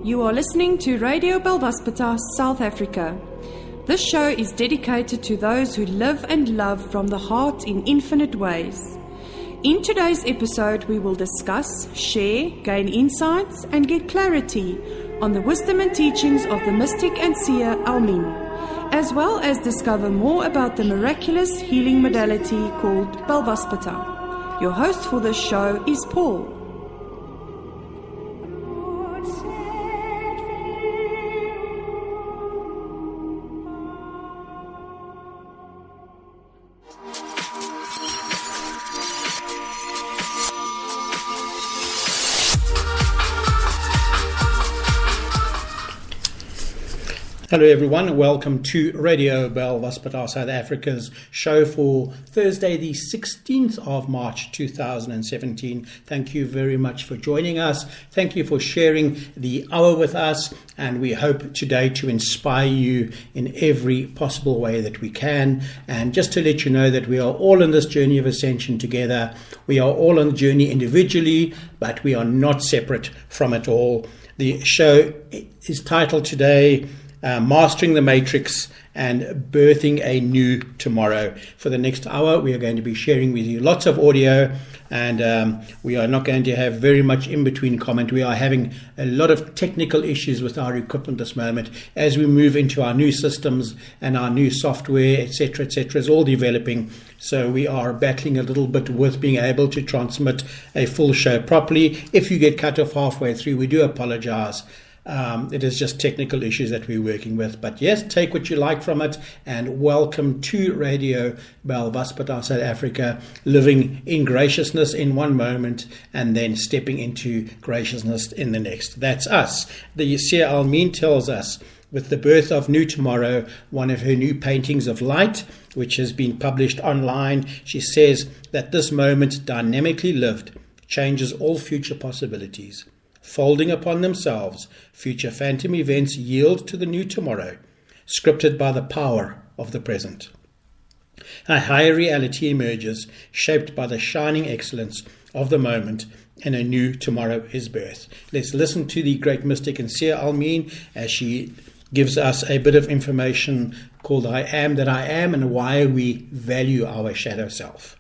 You are listening to Radio Belvaspata, South Africa. This show is dedicated to those who live and love from the heart in infinite ways. In today's episode, we will discuss, share, gain insights, and get clarity on the wisdom and teachings of the mystic and seer Almin, as well as discover more about the miraculous healing modality called Belvaspata. Your host for this show is Paul. Hello everyone, welcome to Radio Belvaspata, South Africa's show for Thursday the 16th of March 2017. Thank you very much for joining us. Thank you for sharing the hour with us, and we hope today to inspire you in every possible way that we can. And just to let you know that we are all on this journey of ascension together. We are all on the journey individually, but we are not separate from it all. The show is titled today Mastering the Matrix and Birthing a New Tomorrow. For the next hour, we are going to be sharing with you lots of audio, and we are not going to have very much in-between comment. We are having a lot of technical issues with our equipment this moment as we move into our new systems and our new software, etc., etc. is all developing. So we are battling a little bit with being able to transmit a full show properly. If you get cut off halfway through, we do apologize. It is just technical issues that we're working with. But yes, take what you like from it, and welcome to Radio Belvaspata, South Africa, living in graciousness in one moment and then stepping into graciousness in the next. That's us. The Seer Almin tells us, with the birth of New Tomorrow, one of her new paintings of light, which has been published online, she says that this moment, dynamically lived, changes all future possibilities. Folding upon themselves, future phantom events yield to the new tomorrow, scripted by the power of the present. A higher reality emerges, shaped by the shining excellence of the moment, and a new tomorrow is birthed. Let's listen to the great mystic and seer Almin as she gives us a bit of information called I Am That I Am, and why we value our shadow self.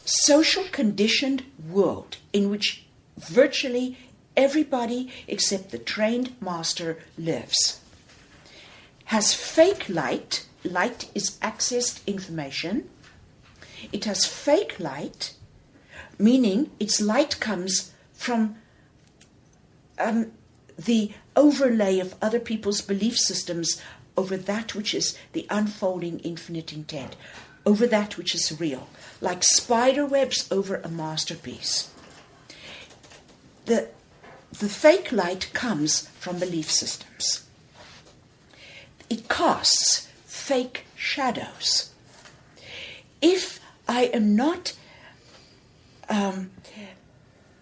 Social conditioned world in which virtually everybody except the trained master lives has fake light. Light is accessed information. It has fake light, meaning its light comes from the overlay of other people's belief systems over that which is the unfolding infinite intent, over that which is real, like spider webs over a masterpiece. The fake light comes from belief systems. It casts fake shadows. If I am not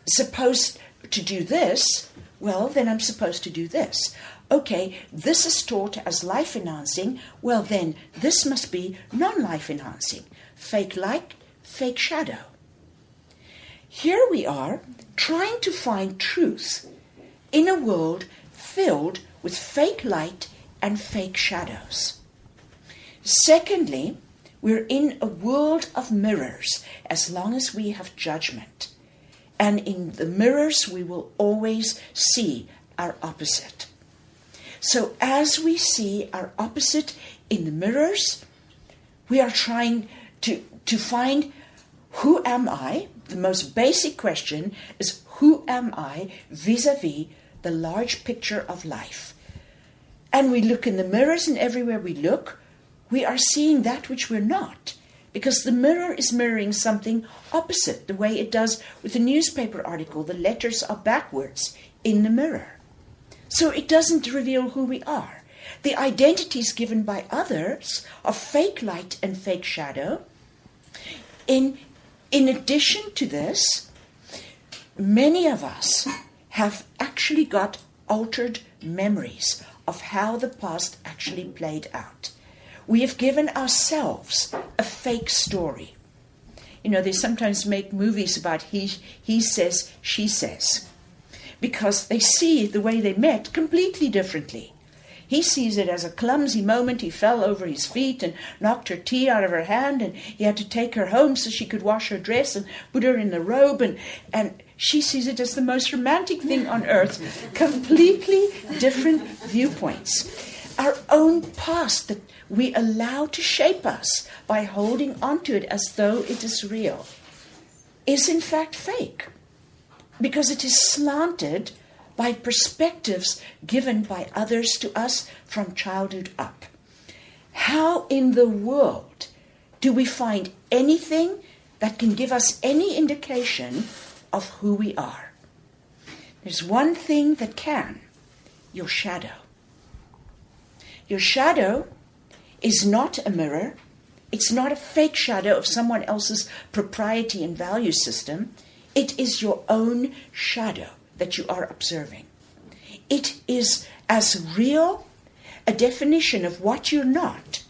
supposed to do this, well, then I'm supposed to do this. Okay, this is taught as life enhancing, well then this must be non-life enhancing. Fake light, fake shadow. Here we are, trying to find truth in a world filled with fake light and fake shadows. Secondly, we're in a world of mirrors as long as we have judgment. And in the mirrors, we will always see our opposite. So as we see our opposite in the mirrors, we are trying to find, who am I? The most basic question is, who am I vis-a-vis the large picture of life? And we look in the mirrors, and everywhere we look, we are seeing that which we're not. Because the mirror is mirroring something opposite, the way it does with a newspaper article. The letters are backwards in the mirror. So it doesn't reveal who we are. The identities given by others are fake light and fake shadow. In addition to this, many of us have actually got altered memories of how the past actually played out. We have given ourselves a fake story. You know, they sometimes make movies about he says, she says. because they see the way they met completely differently. He sees it as a clumsy moment. He fell over his feet and knocked her tea out of her hand, and he had to take her home so she could wash her dress and put her in the robe, and she sees it as the most romantic thing on earth. Completely different viewpoints. Our own past that we allow to shape us by holding onto it as though it is real is in fact fake, because it is slanted by perspectives given by others to us from childhood up. How in the world do we find anything that can give us any indication of who we are? There's one thing that can: your shadow. Your shadow is not a mirror. It's not a fake shadow of someone else's propriety and value system. It is your own shadow that you are observing. It is as real a definition of what you're not,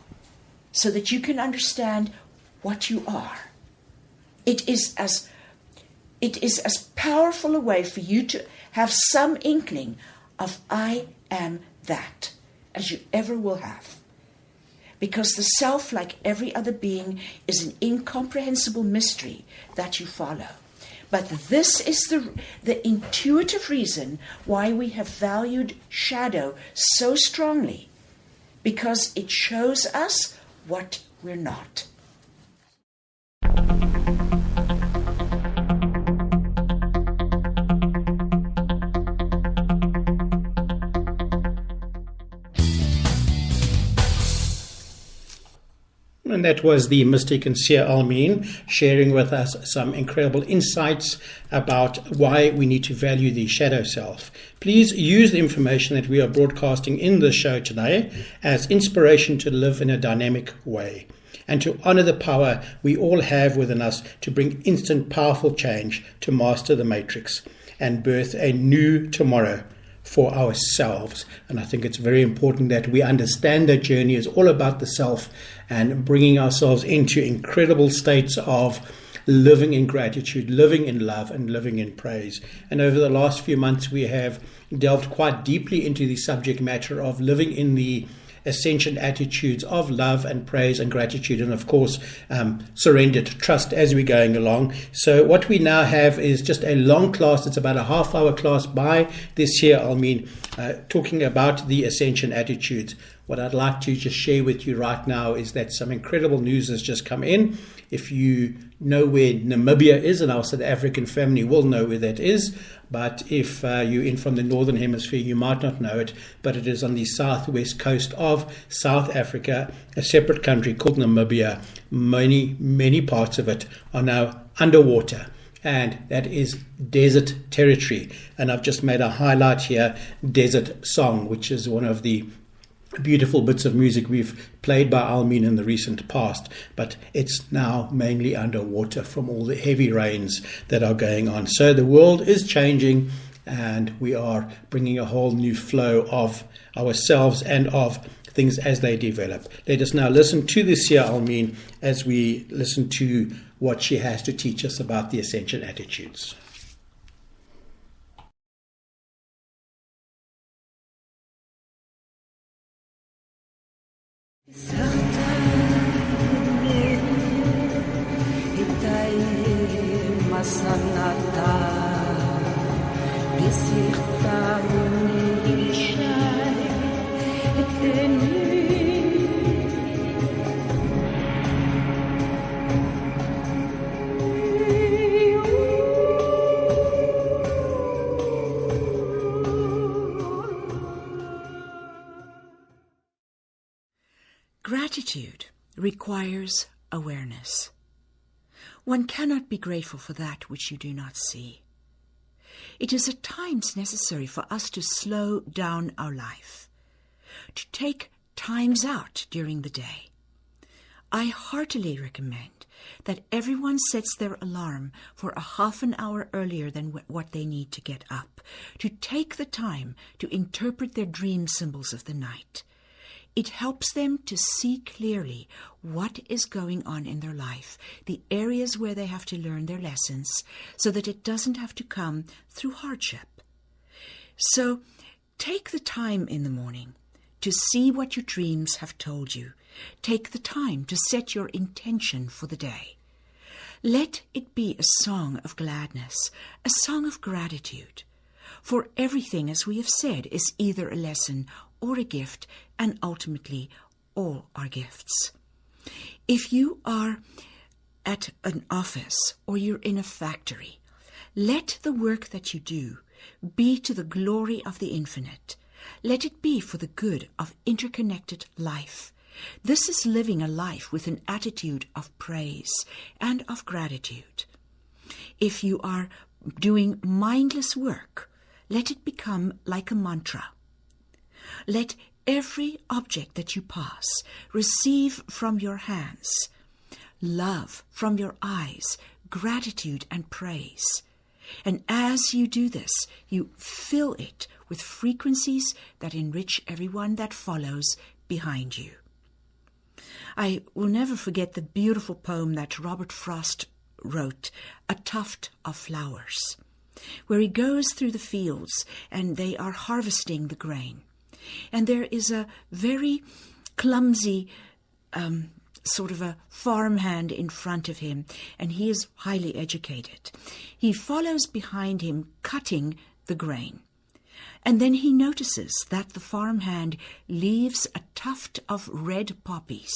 so that you can understand what you are. It is as powerful a way for you to have some inkling of I am that as you ever will have. Because the self, like every other being, is an incomprehensible mystery that you follow. But this is the intuitive reason why we have valued shadow so strongly, because it shows us what we're not. And that was the mystic and seer Almeen sharing with us some incredible insights about why we need to value the shadow self. Please use the information that we are broadcasting in this show today as inspiration to live in a dynamic way and to honor the power we all have within us to bring instant, powerful change to master the matrix and birth a new tomorrow for ourselves. And I think it's very important that we understand that journey is all about the self and bringing ourselves into incredible states of living in gratitude, living in love, and living in praise. And over the last few months, we have delved quite deeply into the subject matter of living in the ascension attitudes of love and praise and gratitude, and of course surrendered trust as we're going along. So what we now have is just a long class. It's about a half-hour class by this year, Almeen, talking about the ascension attitudes. What I'd like to just share with you right now is that some incredible news has just come in. If you know where Namibia is, and our South African family will know where that is, but if you're in from the Northern Hemisphere, you might not know it, but it is on the southwest coast of South Africa, a separate country called Namibia. Many parts of it are now underwater, and that is desert territory. And I've just made a highlight here, Desert Song, which is one of the beautiful bits of music we've played by Almeen in the recent past, but it's now mainly underwater from all the heavy rains that are going on. So the world is changing, and we are bringing a whole new flow of ourselves and of things as they develop. Let us now listen to this here, Almeen, as we listen to what she has to teach us about the ascension attitudes. Gratitude requires awareness. One cannot be grateful for that which you do not see. It is at times necessary for us to slow down our life, to take times out during the day. I heartily recommend that everyone sets their alarm for a half an hour earlier than what they need to get up, to take the time to interpret their dream symbols of the night. It helps them to see clearly what is going on in their life, the areas where they have to learn their lessons, so that it doesn't have to come through hardship. So take the time in the morning to see what your dreams have told you. Take the time to set your intention for the day. Let it be a song of gladness, a song of gratitude. For everything, as we have said, is either a lesson or a gift, and ultimately all are gifts. If you are at an office or you're in a factory, let the work that you do be to the glory of the infinite. Let it be for the good of interconnected life. This is living a life with an attitude of praise and of gratitude. If you are doing mindless work, let it become like a mantra. Let every object that you pass receive from your hands love, from your eyes, gratitude and praise. And as you do this, you fill it with frequencies that enrich everyone that follows behind you. I will never forget the beautiful poem that Robert Frost wrote, A Tuft of Flowers, where he goes through the fields and they are harvesting the grain. And there is a very clumsy sort of a farmhand in front of him, and he is highly educated. He follows behind him, cutting the grain. And then he notices that the farmhand leaves a tuft of red poppies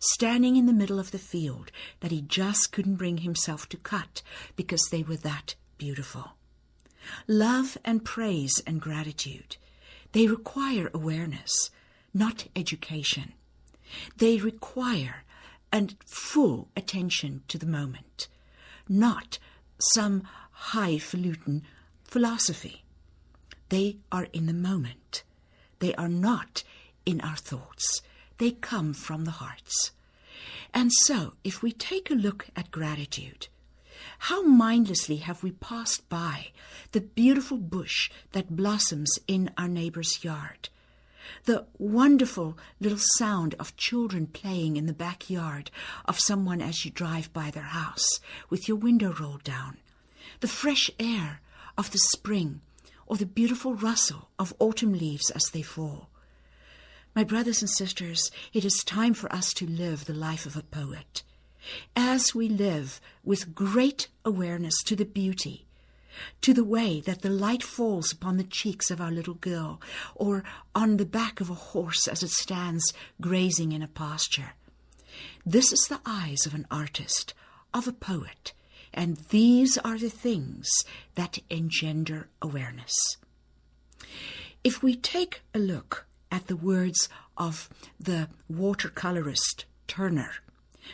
standing in the middle of the field that he just couldn't bring himself to cut because they were that beautiful. Love and praise and gratitude, they require awareness, not education. They require a full attention to the moment, not some highfalutin philosophy. They are in the moment. They are not in our thoughts. They come from the hearts. And so, if we take a look at gratitude, how mindlessly have we passed by the beautiful bush that blossoms in our neighbor's yard, the wonderful little sound of children playing in the backyard of someone as you drive by their house with your window rolled down, the fresh air of the spring, or the beautiful rustle of autumn leaves as they fall. My brothers and sisters, it is time for us to live the life of a poet. As we live with great awareness to the beauty, to the way that the light falls upon the cheeks of our little girl, or on the back of a horse as it stands grazing in a pasture. This is the eyes of an artist, of a poet, and these are the things that engender awareness. If we take a look at the words of the watercolorist Turner,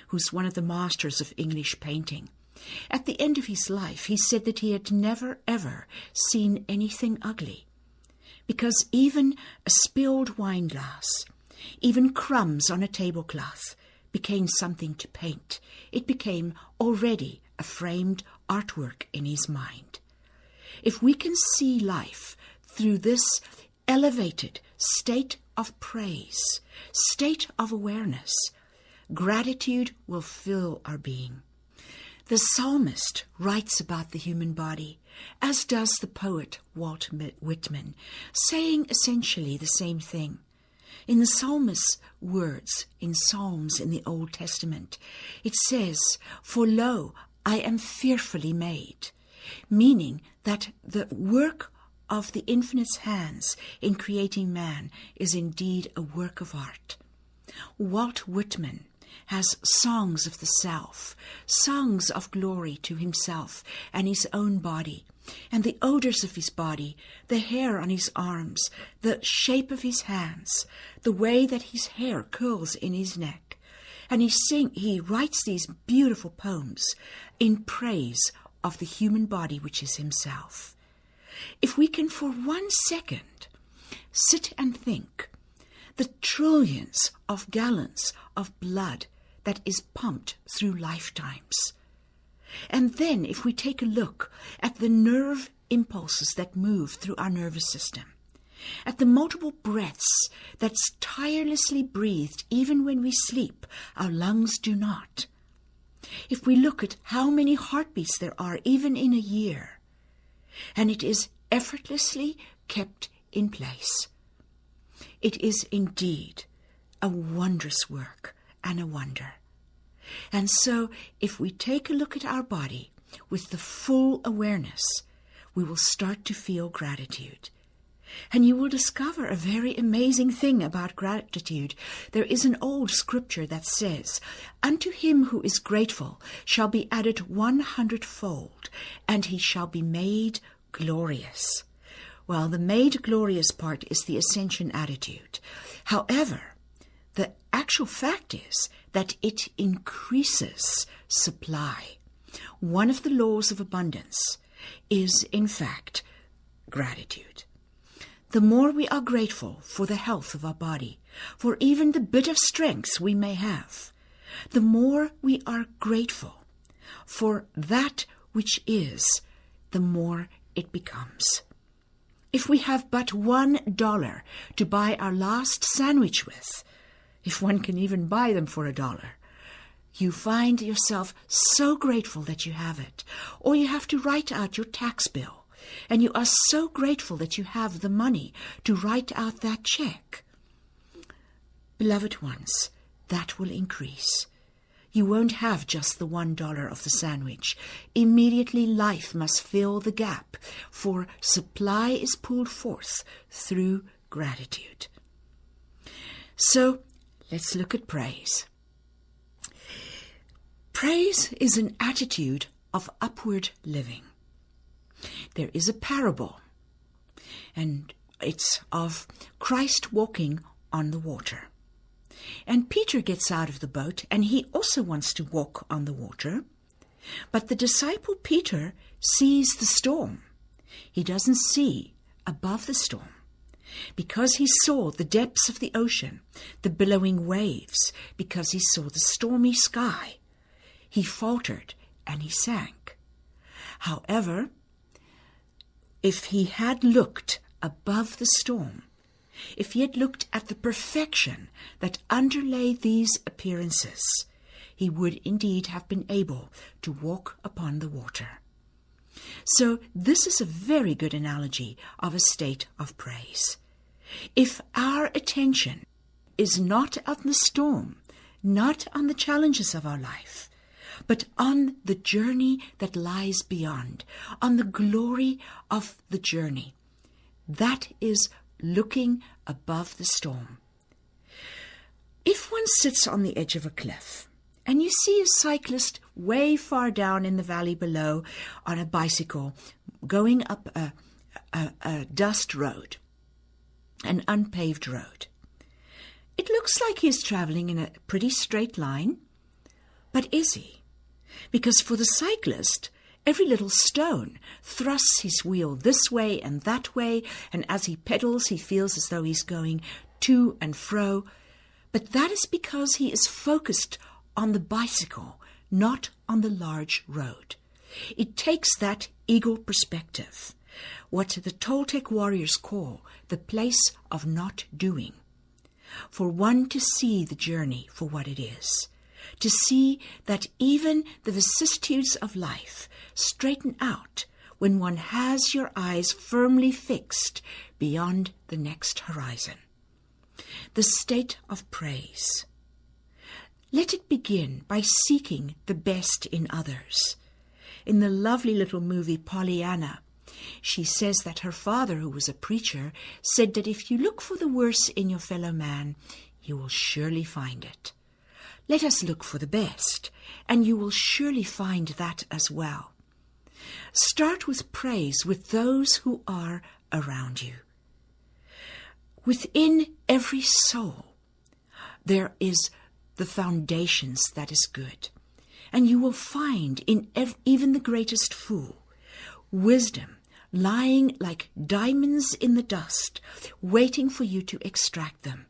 who's one of the masters of English painting, at the end of his life he said that he had never ever seen anything ugly, because even a spilled wine glass, even crumbs on a tablecloth, became something to paint. It became already a framed artwork in his mind. If we can see life through this elevated state of praise, state of awareness, gratitude will fill our being. The psalmist writes about the human body, as does the poet Walt Whitman, saying essentially the same thing. In the psalmist's words, in Psalms in the Old Testament, it says, "For lo, I am fearfully made," meaning that the work of the infinite's hands in creating man is indeed a work of art. Walt Whitman has songs of the self, songs of glory to himself and his own body, and the odors of his body, the hair on his arms, the shape of his hands, the way that his hair curls in his neck. And he writes these beautiful poems in praise of the human body, which is himself. If we can for 1 second sit and think, the trillions of gallons of blood that is pumped through lifetimes. And then if we take a look at the nerve impulses that move through our nervous system, at the multiple breaths that's tirelessly breathed even when we sleep, our lungs do not. If we look at how many heartbeats there are even in a year, and it is effortlessly kept in place. It is indeed a wondrous work and a wonder. And so, if we take a look at our body with the full awareness, we will start to feel gratitude. And you will discover a very amazing thing about gratitude. There is an old scripture that says, "Unto him who is grateful shall be added 100-fold, and he shall be made glorious." Well, the made glorious part is the ascension attitude. However, the actual fact is that it increases supply. One of the laws of abundance is, in fact, gratitude. The more we are grateful for the health of our body, for even the bit of strength we may have, the more we are grateful for that which is, the more it becomes. If we have but $1 to buy our last sandwich with, if one can even buy them for $1, you find yourself so grateful that you have it. Or you have to write out your tax bill, and you are so grateful that you have the money to write out that check. Beloved ones, that will increase. You won't have just the $1 of the sandwich. Immediately life must fill the gap, for supply is pulled forth through gratitude. So, let's look at praise. Praise is an attitude of upward living. There is a parable, and it's of Christ walking on the water. And Peter gets out of the boat, and he also wants to walk on the water. But the disciple Peter sees the storm. He doesn't see above the storm, because he saw the depths of the ocean, the billowing waves, because he saw the stormy sky. He faltered and he sank. However, if he had looked above the storm, if he had looked at the perfection that underlay these appearances, he would indeed have been able to walk upon the water. So this is a very good analogy of a state of praise. If our attention is not on the storm, not on the challenges of our life, but on the journey that lies beyond, on the glory of the journey, that is looking above the storm. If one sits on the edge of a cliff and you see a cyclist way far down in the valley below on a bicycle going up a dust road, an unpaved road, it looks like he's traveling in a pretty straight line, but is he? Because for the cyclist, every little stone thrusts his wheel this way and that way, and as he pedals, he feels as though he's going to and fro. But that is because he is focused on the bicycle, not on the large road. It takes that eagle perspective, what the Toltec warriors call the place of not doing, for one to see the journey for what it is. To see that even the vicissitudes of life straighten out when one has your eyes firmly fixed beyond the next horizon. The state of praise. Let it begin by seeking the best in others. In the lovely little movie Pollyanna, she says that her father, who was a preacher, said that if you look for the worst in your fellow man, you will surely find it. Let us look for the best, and you will surely find that as well. Start with praise with those who are around you. Within every soul, there is the foundations that is good, and you will find in even the greatest fool wisdom lying like diamonds in the dust, waiting for you to extract them.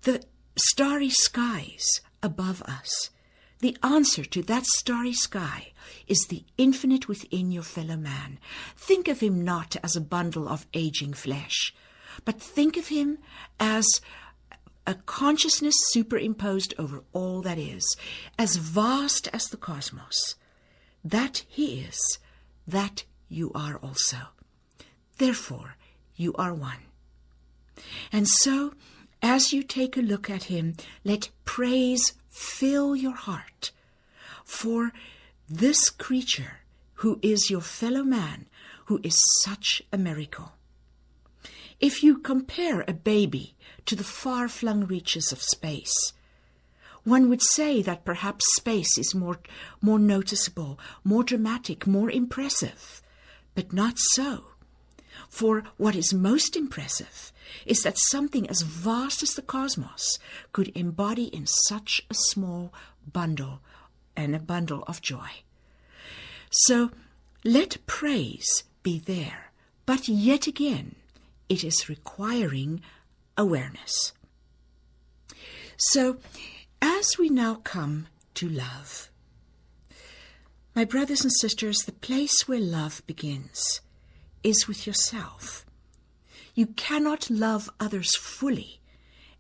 The starry skies above us, the answer to that starry sky is the infinite within your fellow man. Think of him not as a bundle of aging flesh, but think of him as a consciousness superimposed over all that is, as vast as the cosmos. That he is, that you are also. Therefore, you are one. And so, as you take a look at him, let praise fill your heart for this creature who is your fellow man, who is such a miracle. If you compare a baby to the far-flung reaches of space, one would say that perhaps space is more noticeable, more dramatic, more impressive. But not so. For what is most impressive is that something as vast as the cosmos could embody in such a small bundle, and a bundle of joy. So let praise be there, but yet again, it is requiring awareness. So, as we now come to love, my brothers and sisters, the place where love begins is with yourself. You cannot love others fully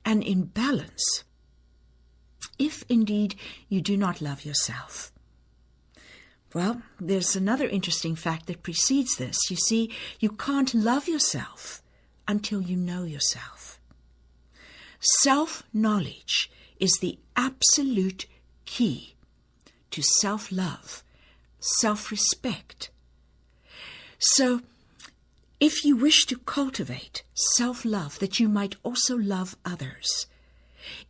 and in balance if indeed you do not love yourself. Well, there's another interesting fact that precedes this. You see, you can't love yourself until you know yourself. Self-knowledge is the absolute key to self-love, self-respect. So, if you wish to cultivate self-love that you might also love others,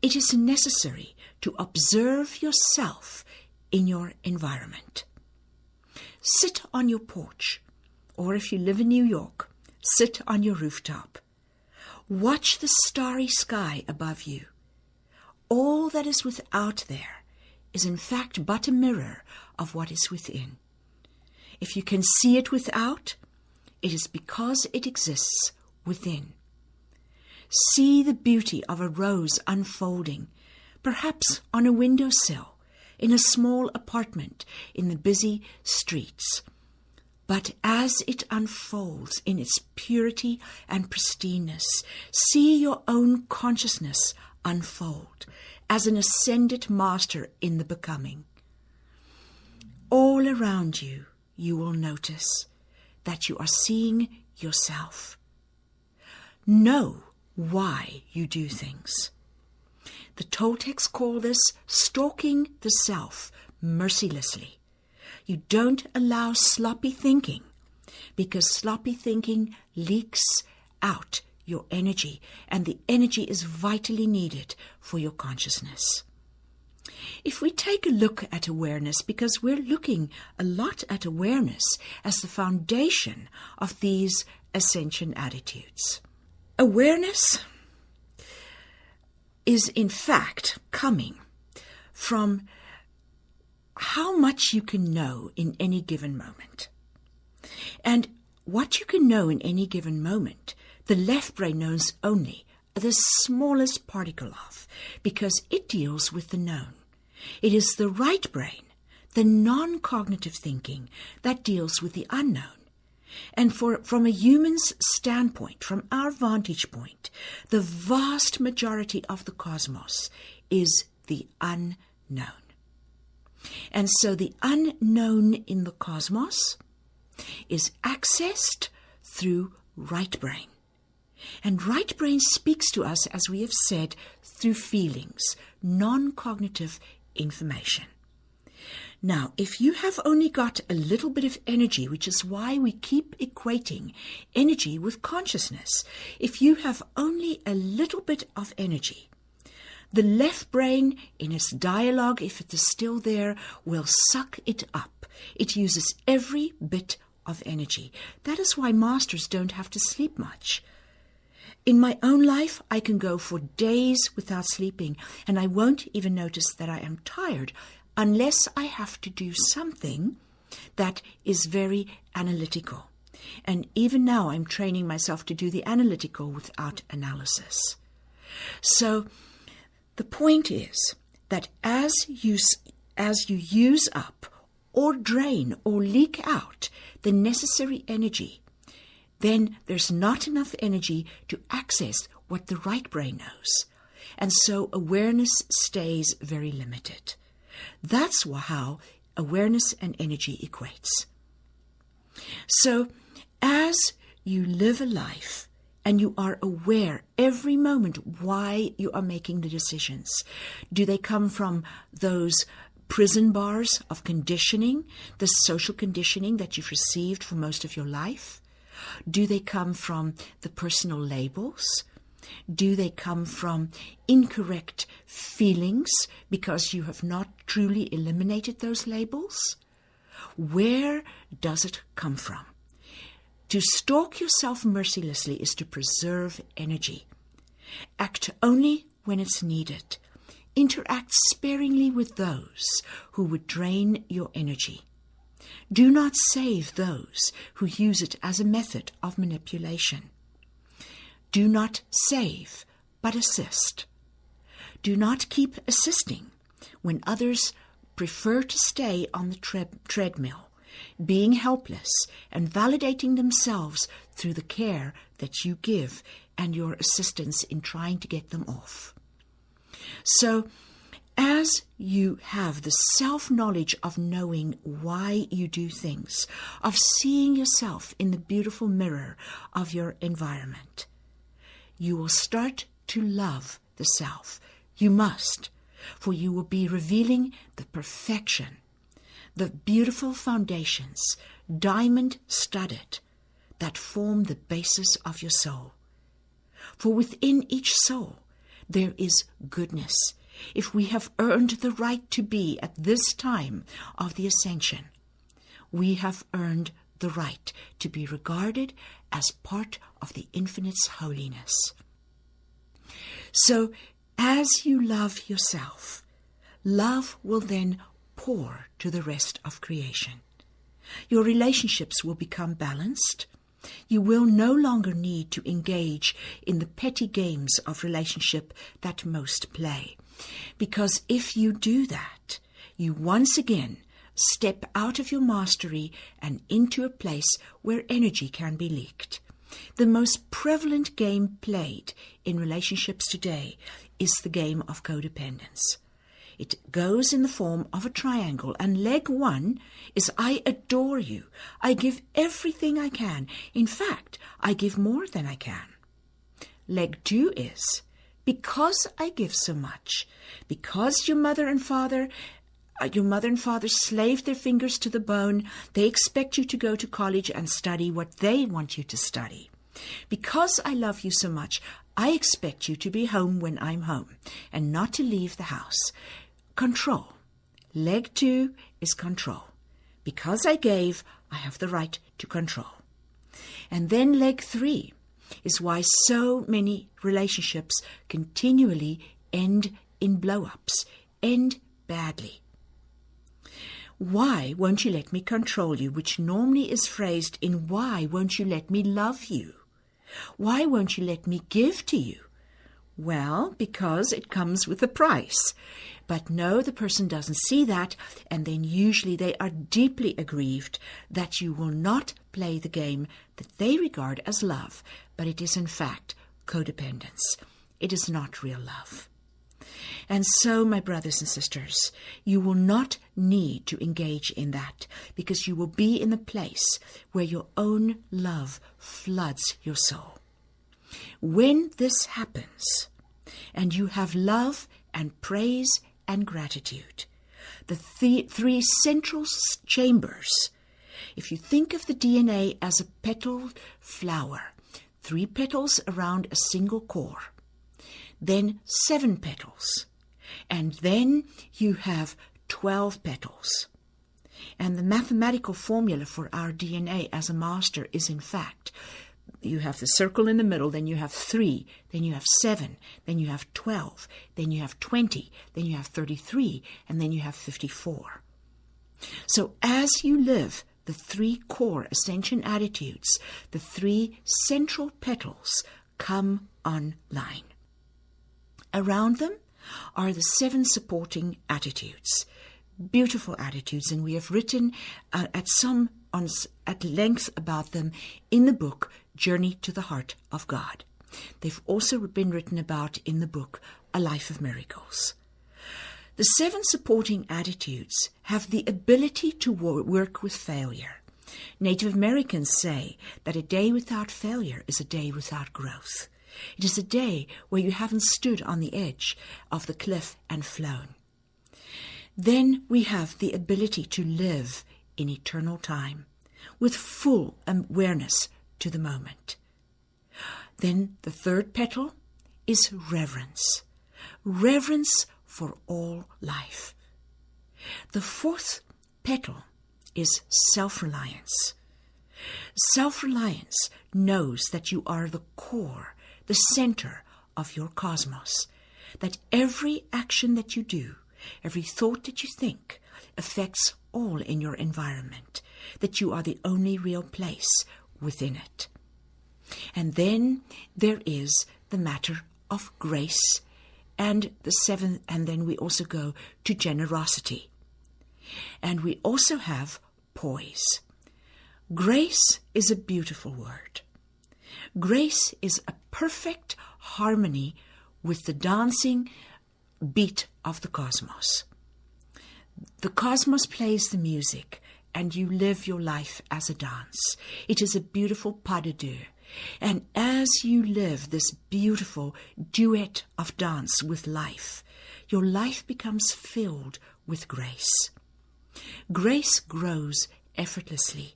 it is necessary to observe yourself in your environment. Sit on your porch, or if you live in New York, sit on your rooftop. Watch the starry sky above you. All that is without there is in fact but a mirror of what is within. If you can see it without, it is because it exists within. See the beauty of a rose unfolding, perhaps on a windowsill, in a small apartment in the busy streets. But as it unfolds in its purity and pristineness, see your own consciousness unfold as an ascended master in the becoming. All around you, you will notice that you are seeing yourself. Know why you do things. The Toltecs call this stalking the self mercilessly. You don't allow sloppy thinking, because sloppy thinking leaks out your energy, and the energy is vitally needed for your consciousness. If we take a look at awareness, because we're looking a lot at awareness as the foundation of these ascension attitudes. Awareness is in fact coming from how much you can know in any given moment. And what you can know in any given moment, the left brain knows only the smallest particle of, because it deals with the known. It is the right brain, the non-cognitive thinking, that deals with the unknown. And from a human's standpoint, from our vantage point, the vast majority of the cosmos is the unknown. And so the unknown in the cosmos is accessed through right brain. And right brain speaks to us, as we have said, through feelings, non-cognitive information. Now, if you have only got a little bit of energy, which is why we keep equating energy with consciousness, if you have only a little bit of energy, the left brain, in its dialogue, if it is still there, will suck it up. It uses every bit of energy. That is why masters don't have to sleep much. In my own life, I can go for days without sleeping, and I won't even notice that I am tired, unless I have to do something that is very analytical. And even now I'm training myself to do the analytical without analysis. So the point is that as you use up or drain or leak out the necessary energy, then there's not enough energy to access what the right brain knows. And so awareness stays very limited. That's how awareness and energy equates. So, as you live a life and you are aware every moment why you are making the decisions. Do they come from those prison bars of conditioning, the social conditioning that you've received for most of your life? Do they come from the personal labels? Do they come from incorrect feelings because you have not truly eliminated those labels? Where does it come from? To stalk yourself mercilessly is to preserve energy. Act only when it's needed. Interact sparingly with those who would drain your energy. Do not save those who use it as a method of manipulation. Do not save, but assist. Do not keep assisting when others prefer to stay on the treadmill, being helpless and validating themselves through the care that you give and your assistance in trying to get them off. So, as you have the self-knowledge of knowing why you do things, of seeing yourself in the beautiful mirror of your environment, you will start to love the self. You must, for you will be revealing the perfection, the beautiful foundations, diamond-studded, that form the basis of your soul. For within each soul there is goodness. If we have earned the right to be at this time of the ascension, we have earned the right to be regarded as part of the infinite's holiness. So, as you love yourself, love will then pour to the rest of creation. Your relationships will become balanced. You will no longer need to engage in the petty games of relationship that most play. Because if you do that, you once again step out of your mastery and into a place where energy can be leaked. The most prevalent game played in relationships today is the game of codependence. It goes in the form of a triangle, and leg one is I adore you. I give everything I can. In fact, I give more than I can. Leg two is because I give so much, because your mother and father slaved their fingers to the bone, they expect you to go to college and study what they want you to study. Because I love you so much, I expect you to be home when I'm home and not to leave the house. Control. Leg two is control. Because I gave, I have the right to control. And then leg three is why so many relationships continually end in blow-ups, end badly. Why won't you let me control you, which normally is phrased in why won't you let me love you? Why won't you let me give to you? Well, because it comes with a price. But no, the person doesn't see that, and then usually they are deeply aggrieved that you will not play the game that they regard as love, but it is in fact codependence. It is not real love. And so, my brothers and sisters, you will not need to engage in that, because you will be in a place where your own love floods your soul. When this happens, and you have love and praise and gratitude, the three central chambers, if you think of the DNA as a petaled flower, 3 petals around a single core, then 7 petals, and then you have 12 petals. And the mathematical formula for our DNA as a master is, in fact, you have the circle in the middle, then you have 3, then you have 7, then you have 12, then you have 20, then you have 33, and then you have 54. So as you live the 3 core ascension attitudes, the 3 central petals come online. Around them are the 7 supporting attitudes, beautiful attitudes, and we have written at length about them in the book Journey to the Heart of God. They've also been written about in the book A Life of Miracles. The 7 supporting attitudes have the ability to work with failure. Native Americans say that a day without failure is a day without growth. It is a day where you haven't stood on the edge of the cliff and flown. Then we have the ability to live in eternal time with full awareness to the moment. Then the third petal is reverence. Reverence for all life. The fourth petal is self-reliance. Self-reliance knows that you are the core, the center of your cosmos, that every action that you do, every thought that you think, affects all in your environment, that you are the only real place within it. And then there is the matter of grace, and the seventh, and then we also go to generosity. And we also have poise. Grace is a beautiful word. Grace is a perfect harmony with the dancing beat of the cosmos. The cosmos plays the music, and you live your life as a dance. It is a beautiful pas de deux. And as you live this beautiful duet of dance with life, your life becomes filled with grace. Grace grows effortlessly.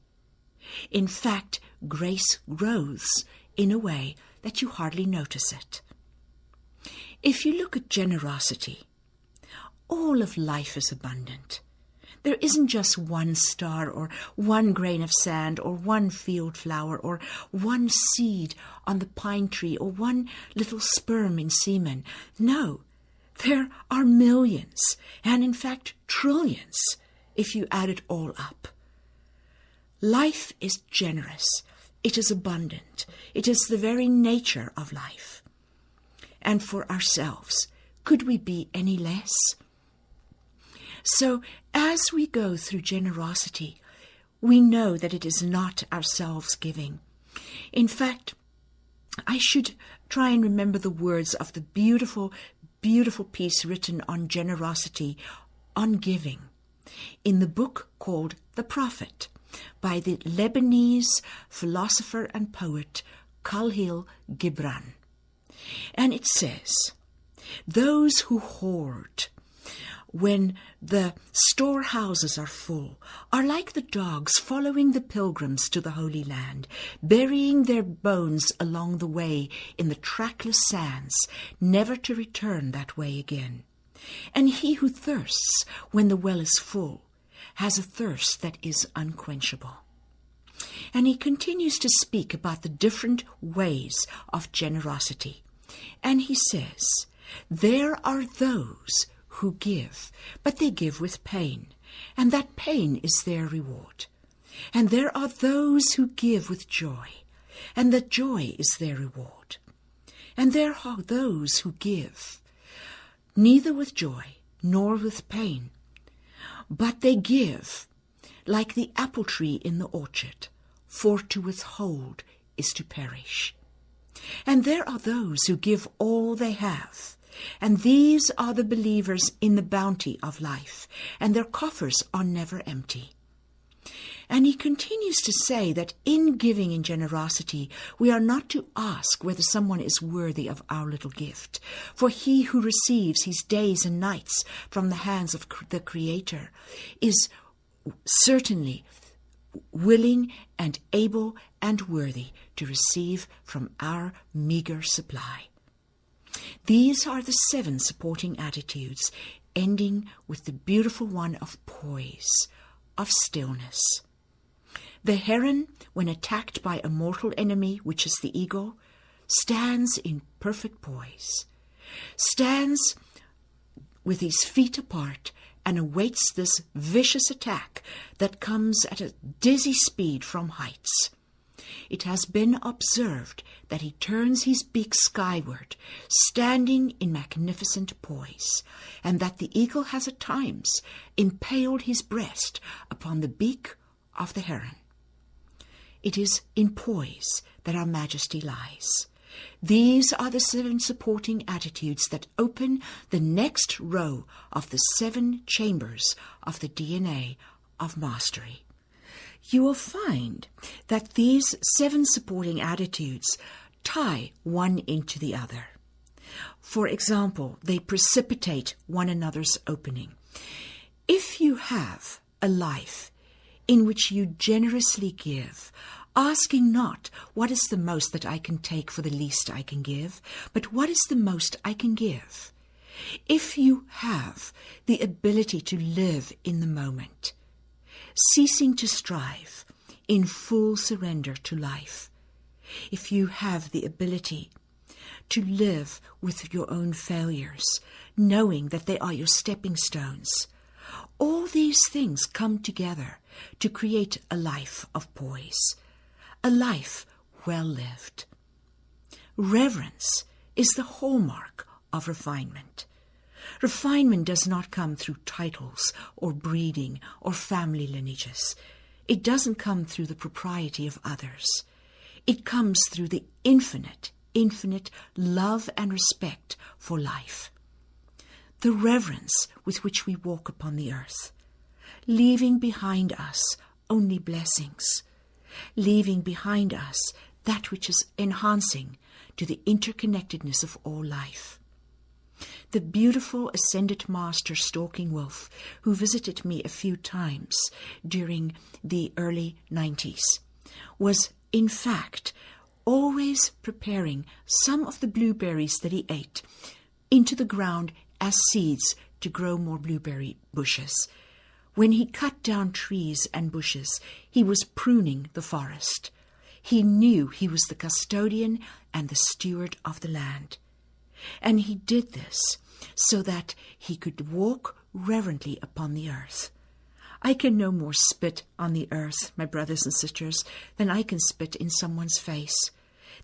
In fact, grace grows in a way that you hardly notice it. If you look at generosity, all of life is abundant. There isn't just one star or one grain of sand or one field flower or one seed on the pine tree or one little sperm in semen. No, there are millions and in fact trillions if you add it all up. Life is generous. It is abundant. It is the very nature of life. And for ourselves, could we be any less? So as we go through generosity, we know that it is not ourselves giving. In fact, I should try and remember the words of the beautiful, beautiful piece written on generosity, on giving, in the book called The Prophet by the Lebanese philosopher and poet Khalil Gibran. And it says, those who hoard when the storehouses are full are like the dogs following the pilgrims to the Holy Land, burying their bones along the way in the trackless sands, never to return that way again. And he who thirsts when the well is full has a thirst that is unquenchable. And he continues to speak about the different ways of generosity. And he says, there are those who give, but they give with pain, and that pain is their reward. And there are those who give with joy, and that joy is their reward. And there are those who give, neither with joy nor with pain, but they give like the apple tree in the orchard, for to withhold is to perish. And there are those who give all they have, and these are the believers in the bounty of life, and their coffers are never empty. And he continues to say that in giving in generosity, we are not to ask whether someone is worthy of our little gift. For he who receives his days and nights from the hands of the Creator is certainly willing and able and worthy to receive from our meager supply. These are the 7 supporting attitudes, ending with the beautiful one of poise, of stillness. The heron, when attacked by a mortal enemy, which is the eagle, stands in perfect poise, stands with his feet apart and awaits this vicious attack that comes at a dizzy speed from heights. It has been observed that he turns his beak skyward, standing in magnificent poise, and that the eagle has at times impaled his breast upon the beak of the heron. It is in poise that our majesty lies. These are the 7 supporting attitudes that open the next row of the 7 chambers of the DNA of mastery. you will find that these 7 supporting attitudes tie one into the other. For example, they precipitate one another's opening. If you have a life in which you generously give, asking not what is the most that I can take for the least I can give, but what is the most I can give. If you have the ability to live in the moment, ceasing to strive, in full surrender to life, if you have the ability to live with your own failures, knowing that they are your stepping stones, all these things come together to create a life of poise, a life well lived. Reverence is the hallmark of refinement. Refinement does not come through titles or breeding or family lineages. It doesn't come through the propriety of others. It comes through the infinite love and respect for life. The reverence with which we walk upon the earth, leaving behind us only blessings, leaving behind us that which is enhancing to the interconnectedness of all life. The beautiful Ascended Master Stalking Wolf, who visited me a few times during the early 90s, was in fact always preparing some of the blueberries that he ate into the ground as seeds to grow more blueberry bushes. When he cut down trees and bushes, he was pruning the forest. He knew he was the custodian and the steward of the land. And he did this so that he could walk reverently upon the earth. I can no more spit on the earth, my brothers and sisters, than I can spit in someone's face.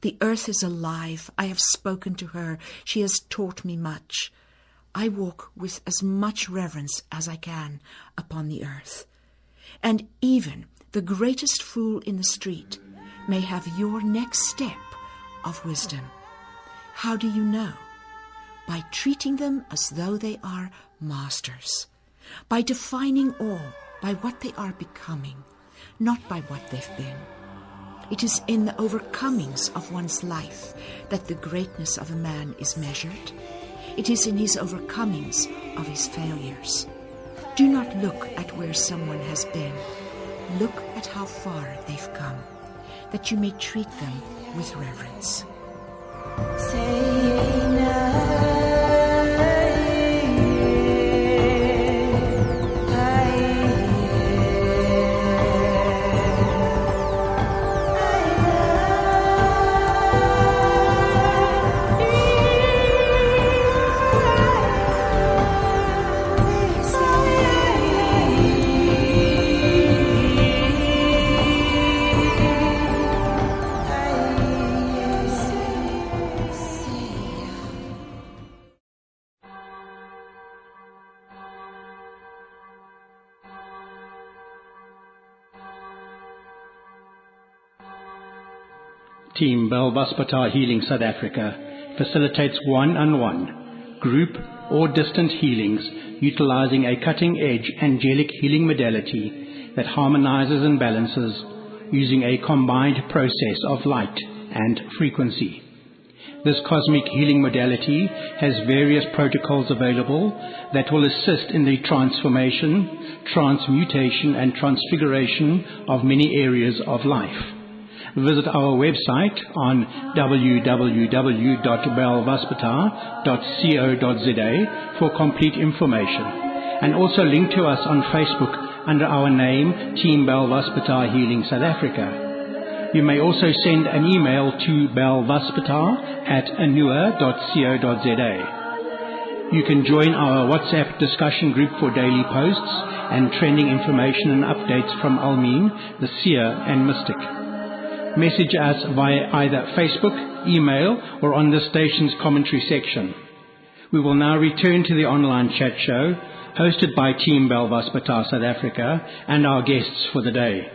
The earth is alive. I have spoken to her. She has taught me much. I walk with as much reverence as I can upon the earth. And even the greatest fool in the street may have your next step of wisdom. How do you know? By treating them as though they are masters, by defining all by what they are becoming, not by what they've been. It is in the overcomings of one's life that the greatness of a man is measured. It is in his overcomings of his failures. Do not look at where someone has been. Look at how far they've come, that you may treat them with reverence. Team Belvaspatar Healing South Africa facilitates one-on-one, group or distant healings utilizing a cutting-edge angelic healing modality that harmonizes and balances using a combined process of light and frequency. This cosmic healing modality has various protocols available that will assist in the transformation, transmutation and transfiguration of many areas of life. Visit our website on www.belvaspatar.co.za for complete information, and also link to us on Facebook under our name, Team Belvaspatar Healing South Africa. You may also send an email to belvaspatar@anua.co.za. You can join our WhatsApp discussion group for daily posts and trending information and updates from Almeen, the Seer and Mystic. Message us via either Facebook, email, or on the station's commentary section. We will now return to the online chat show, hosted by Team Belvaspatar South Africa and our guests for the day.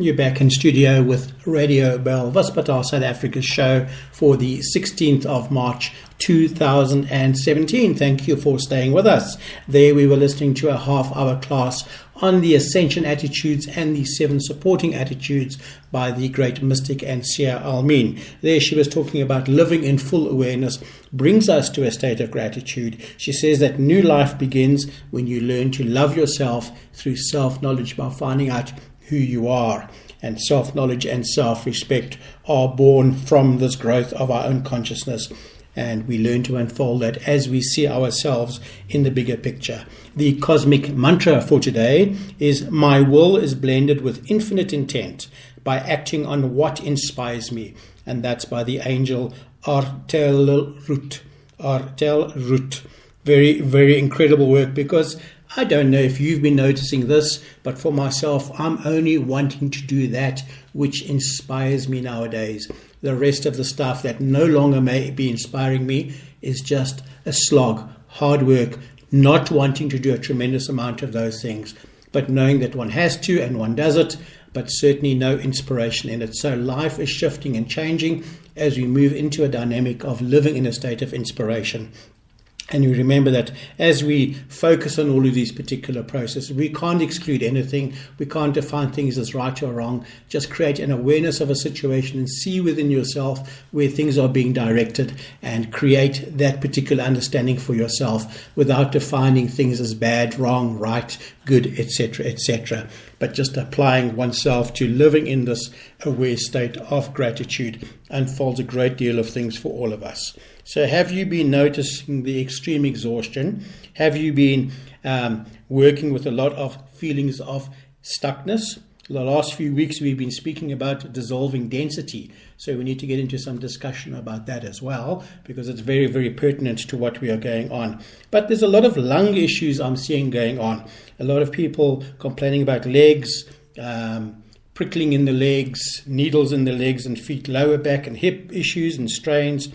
You're back in studio with Radio Belvaspatar South Africa's show for the 16th of March 2017. Thank you for staying with us. There we were listening to a half-hour class on the Ascension Attitudes and the 7 Supporting Attitudes by the great mystic and seer Almin. There she was talking about living in full awareness brings us to a state of gratitude. She says that new life begins when you learn to love yourself through self-knowledge by finding out who you are. And self-knowledge and self-respect are born from this growth of our own consciousness. And we learn to unfold that as we see ourselves in the bigger picture. The cosmic mantra for today is, my will is blended with infinite intent by acting on what inspires me. And that's by the angel Artelrut. Artelrut. Very, very incredible work, because I don't know if you've been noticing this, but for myself, I'm only wanting to do that which inspires me nowadays. The rest of the stuff that no longer may be inspiring me is just a slog, hard work, not wanting to do a tremendous amount of those things, but knowing that one has to and one does it, but certainly no inspiration in it. So life is shifting and changing as we move into a dynamic of living in a state of inspiration. And you remember that as we focus on all of these particular processes, we can't exclude anything. We can't define things as right or wrong. Just create an awareness of a situation and see within yourself where things are being directed and create that particular understanding for yourself without defining things as bad, wrong, right, good, etc., etc. But just applying oneself to living in this aware state of gratitude unfolds a great deal of things for all of us. So have you been noticing the extreme exhaustion? Have you been working with a lot of feelings of stuckness? The last few weeks we've been speaking about dissolving density. So we need to get into some discussion about that as well, because it's very, very pertinent to what we are going on. But there's a lot of lung issues I'm seeing going on. A lot of people complaining about legs, prickling in the legs, needles in the legs and feet, lower back and hip issues and strains.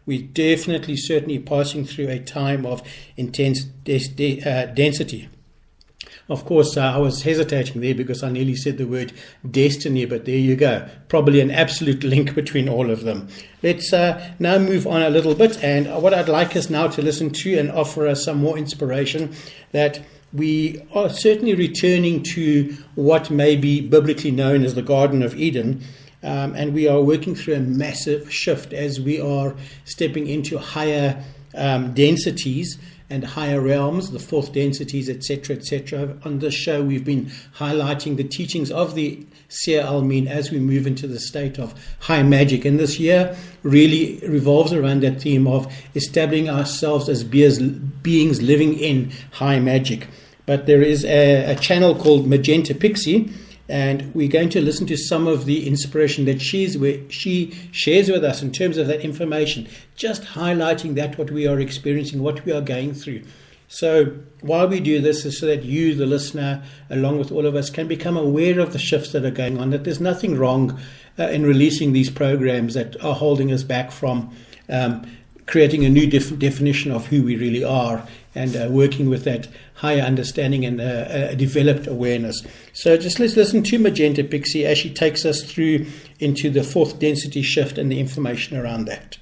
We're definitely, certainly passing through a time of intense density. Of course, I was hesitating there because I nearly said the word destiny, but there you go. Probably an absolute link between all of them. Let's now move on a little bit. And what I'd like us now to listen to and offer us some more inspiration, that we are certainly returning to what may be biblically known as the Garden of Eden. And we are working through a massive shift as we are stepping into higher densities and higher realms, the fourth densities, etc., etc. On this show, we've been highlighting the teachings of the Seer Almin as we move into the state of high magic. And this year really revolves around that theme of establishing ourselves as beings living in high magic. But there is a channel called Magenta Pixie, and we're going to listen to some of the inspiration that she shares with us in terms of that information, just highlighting that what we are experiencing, what we are going through. So while we do this is so that you, the listener, along with all of us, can become aware of the shifts that are going on, that there's nothing wrong in releasing these programs that are holding us back from creating a new definition of who we really are and working with that higher understanding and a developed awareness. So just let's listen to Magenta Pixie as she takes us through into the fourth density shift and the information around that.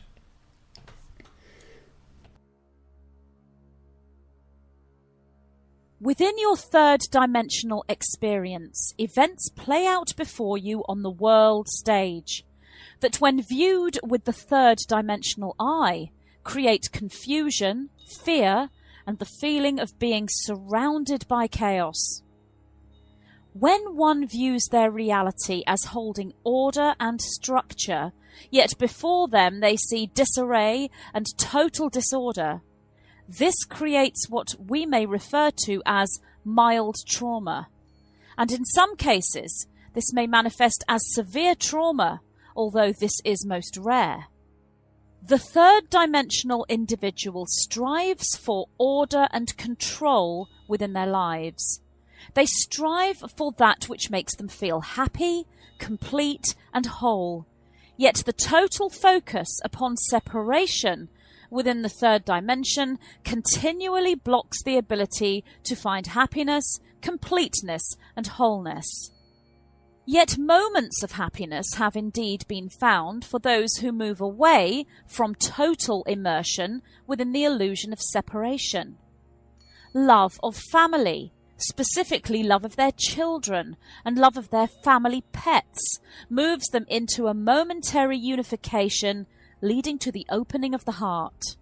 Within your third dimensional experience, events play out before you on the world stage that, when viewed with the third dimensional eye, create confusion, fear, and the feeling of being surrounded by chaos. When one views their reality as holding order and structure, yet before them they see disarray and total disorder, this creates what we may refer to as mild trauma. And in some cases, this may manifest as severe trauma, although this is most rare. The third dimensional individual strives for order and control within their lives. They strive for that which makes them feel happy, complete, and whole. Yet the total focus upon separation within the third dimension continually blocks the ability to find happiness, completeness, and wholeness. Yet moments of happiness have indeed been found for those who move away from total immersion within the illusion of separation. Love of family, specifically love of their children and love of their family pets, moves them into a momentary unification leading to the opening of the heart.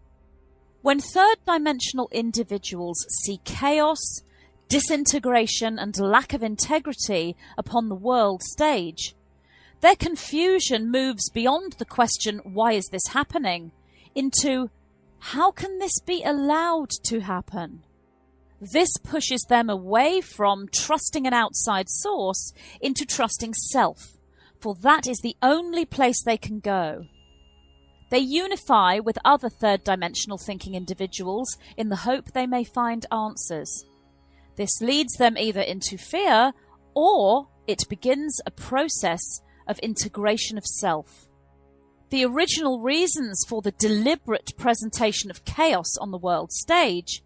When third-dimensional individuals see chaos, disintegration and lack of integrity upon the world stage, their confusion moves beyond the question, why is this happening, into, how can this be allowed to happen? This pushes them away from trusting an outside source into trusting self, for that is the only place they can go. They unify with other third-dimensional thinking individuals in the hope they may find answers. This leads them either into fear, or it begins a process of integration of self. The original reasons for the deliberate presentation of chaos on the world stage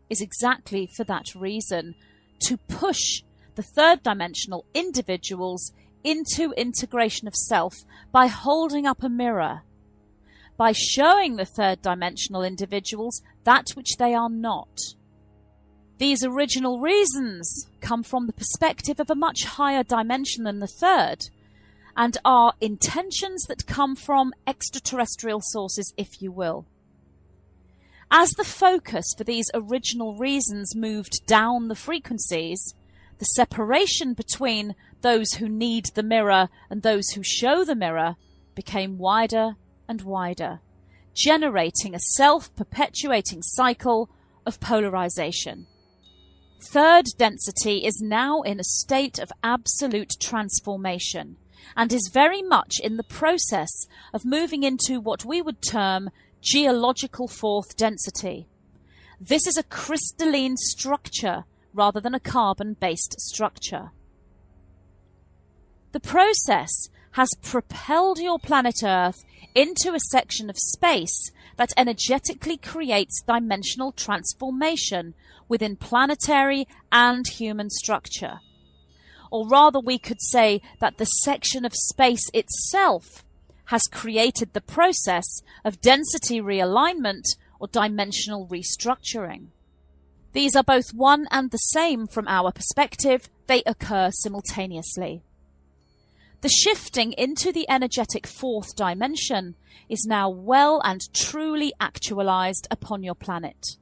is exactly for that reason, to push the third-dimensional individuals into integration of self by holding up a mirror, by showing the third-dimensional individuals that which they are not. These original reasons come from the perspective of a much higher dimension than the third, and are intentions that come from extraterrestrial sources, if you will. As the focus for these original reasons moved down the frequencies, the separation between those who need the mirror and those who show the mirror became wider and wider, generating a self-perpetuating cycle of polarization. Third density is now in a state of absolute transformation and is very much in the process of moving into what we would term geological fourth density. This is a crystalline structure rather than a carbon-based structure. The process has propelled your planet Earth into a section of space that energetically creates dimensional transformation within planetary and human structure. Or rather, we could say that the section of space itself has created the process of density realignment or dimensional restructuring. These are both one and the same from our perspective. They occur simultaneously. The shifting into the energetic fourth dimension is now well and truly actualized upon your planet.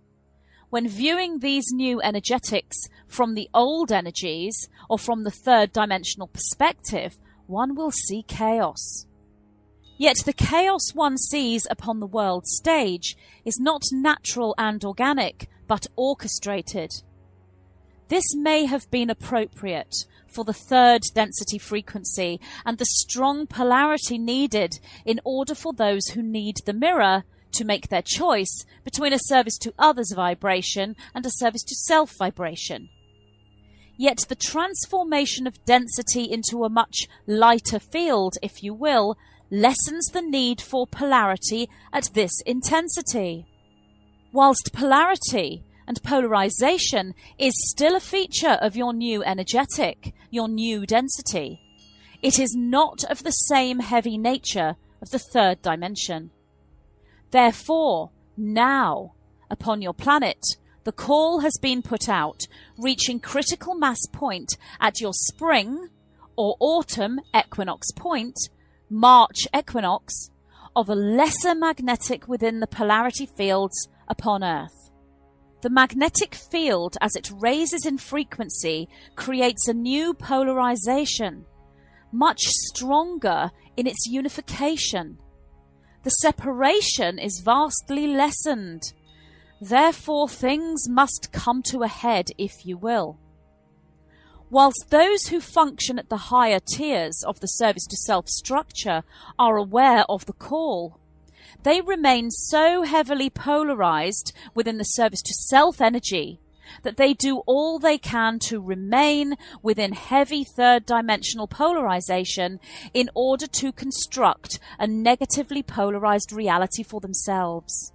When viewing these new energetics from the old energies or from the third dimensional perspective, one will see chaos. Yet the chaos one sees upon the world stage is not natural and organic, but orchestrated. This may have been appropriate for the third density frequency and the strong polarity needed in order for those who need the mirror to make their choice between a service to others vibration and a service to self vibration. Yet the transformation of density into a much lighter field, if you will, lessens the need for polarity at this intensity. Whilst polarity and polarization is still a feature of your new energetic, your new density, it is not of the same heavy nature of the third dimension. Therefore, now, upon your planet, the call has been put out, reaching critical mass point at your spring or autumn equinox point, March equinox, of a lesser magnetic within the polarity fields upon Earth. The magnetic field, as it raises in frequency, creates a new polarization, much stronger in its unification. The separation is vastly lessened. Therefore, things must come to a head, if you will. Whilst those who function at the higher tiers of the service to self structure are aware of the call, they remain so heavily polarized within the service to self energy that they do all they can to remain within heavy third dimensional polarization in order to construct a negatively polarized reality for themselves.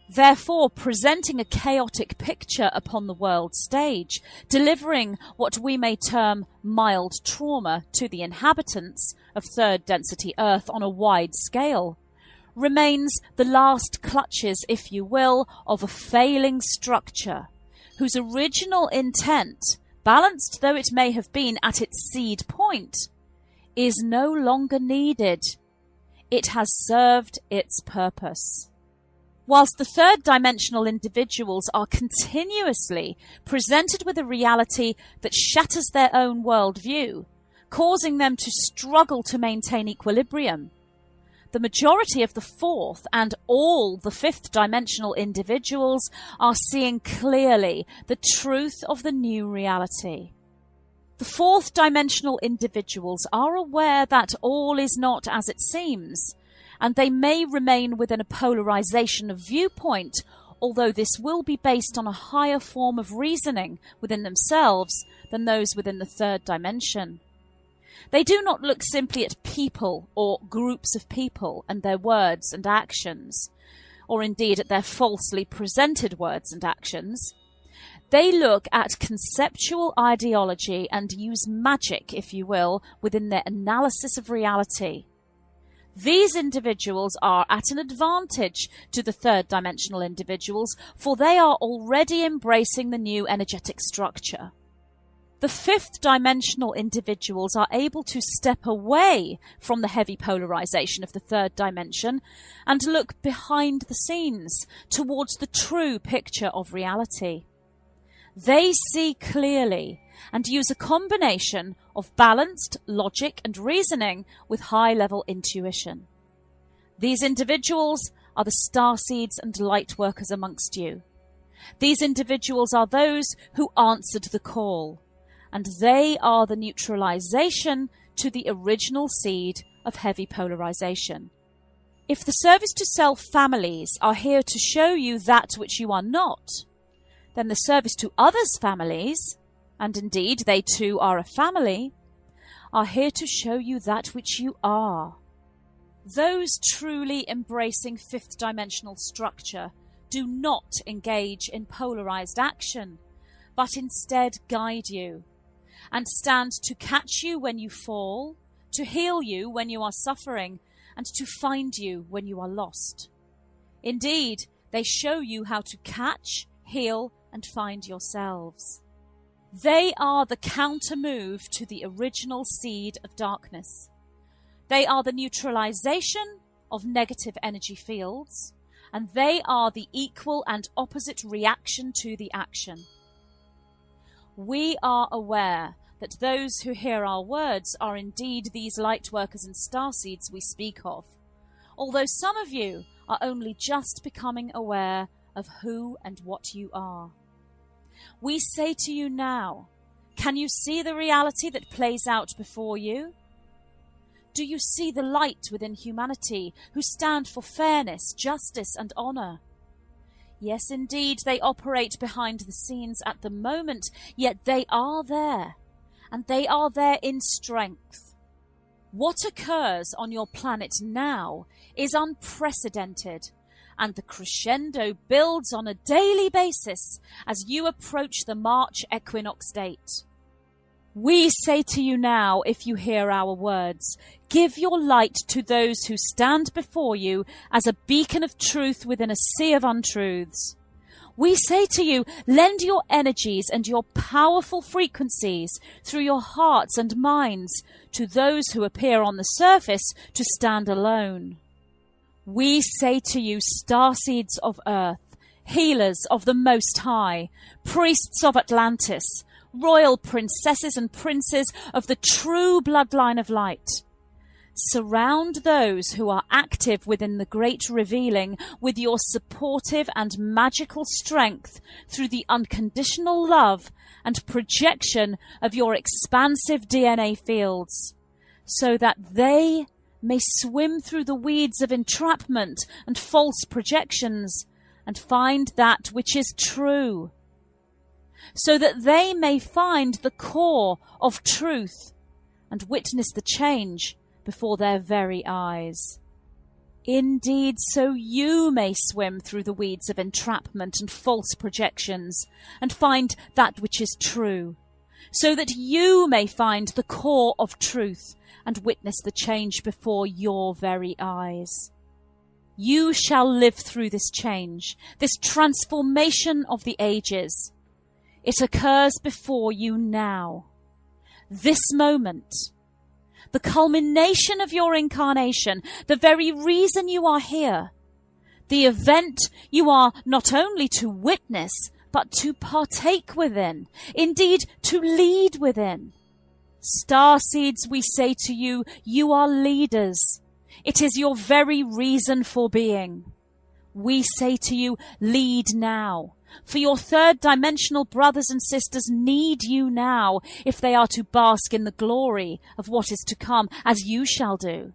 therefore presenting a chaotic picture upon the world stage, delivering what we may term mild trauma to the inhabitants of third density Earth on a wide scale, remains the last clutches, if you will, of a failing structure, whose original intent, balanced though it may have been at its seed point, is no longer needed. It has served its purpose. Whilst the third dimensional individuals are continuously presented with a reality that shatters their own worldview, causing them to struggle to maintain equilibrium, the majority of the fourth and all the fifth dimensional individuals are seeing clearly the truth of the new reality. The fourth dimensional individuals are aware that all is not as it seems, and they may remain within a polarization of viewpoint, although this will be based on a higher form of reasoning within themselves than those within the third dimension. They do not look simply at people or groups of people and their words and actions, or indeed at their falsely presented words and actions. They look at conceptual ideology and use magic, if you will, within their analysis of reality. These individuals are at an advantage to the third dimensional individuals, for they are already embracing the new energetic structure. The fifth dimensional individuals are able to step away from the heavy polarization of the third dimension and look behind the scenes towards the true picture of reality. They see clearly and use a combination of balanced logic and reasoning with high-level intuition. These individuals are the starseeds and light workers amongst you. These individuals are those who answered the call, and they are the neutralization to the original seed of heavy polarization. If the service to self families are here to show you that which you are not, then the service to others' families, and indeed they too are a family, are here to show you that which you are. Those truly embracing fifth dimensional structure do not engage in polarized action, but instead guide you, and stand to catch you when you fall, to heal you when you are suffering, and to find you when you are lost. Indeed, they show you how to catch, heal, and find yourselves. They are the counter move to the original seed of darkness. They are the neutralization of negative energy fields, and they are the equal and opposite reaction to the action. We are aware that those who hear our words are indeed these light workers and starseeds we speak of, although some of you are only just becoming aware of who and what you are. We say to you now, can you see the reality that plays out before you? Do you see the light within humanity who stand for fairness, justice, and honor? Yes, indeed, they operate behind the scenes at the moment, yet they are there, and they are there in strength. What occurs on your planet now is unprecedented, and the crescendo builds on a daily basis as you approach the March equinox date. We say to you now, if you hear our words, give your light to those who stand before you as a beacon of truth within a sea of untruths. We say to you, lend your energies and your powerful frequencies through your hearts and minds to those who appear on the surface to stand alone. We say to you, starseeds of Earth, healers of the Most High, priests of Atlantis, royal princesses and princes of the true bloodline of light. Surround those who are active within the great revealing with your supportive and magical strength through the unconditional love and projection of your expansive DNA fields, so that they may swim through the weeds of entrapment and false projections and find that which is true, so that they may find the core of truth and witness the change before their very eyes. Indeed, so you may swim through the weeds of entrapment and false projections, and find that which is true, so that you may find the core of truth and witness the change before your very eyes. You shall live through this change, this transformation of the ages. It occurs before you now. This moment, the culmination of your incarnation, the very reason you are here, the event you are not only to witness, but to partake within, indeed to lead within. Starseeds, we say to you, you are leaders. It is your very reason for being. We say to you, lead now. For your third dimensional brothers and sisters need you now if they are to bask in the glory of what is to come, as you shall do.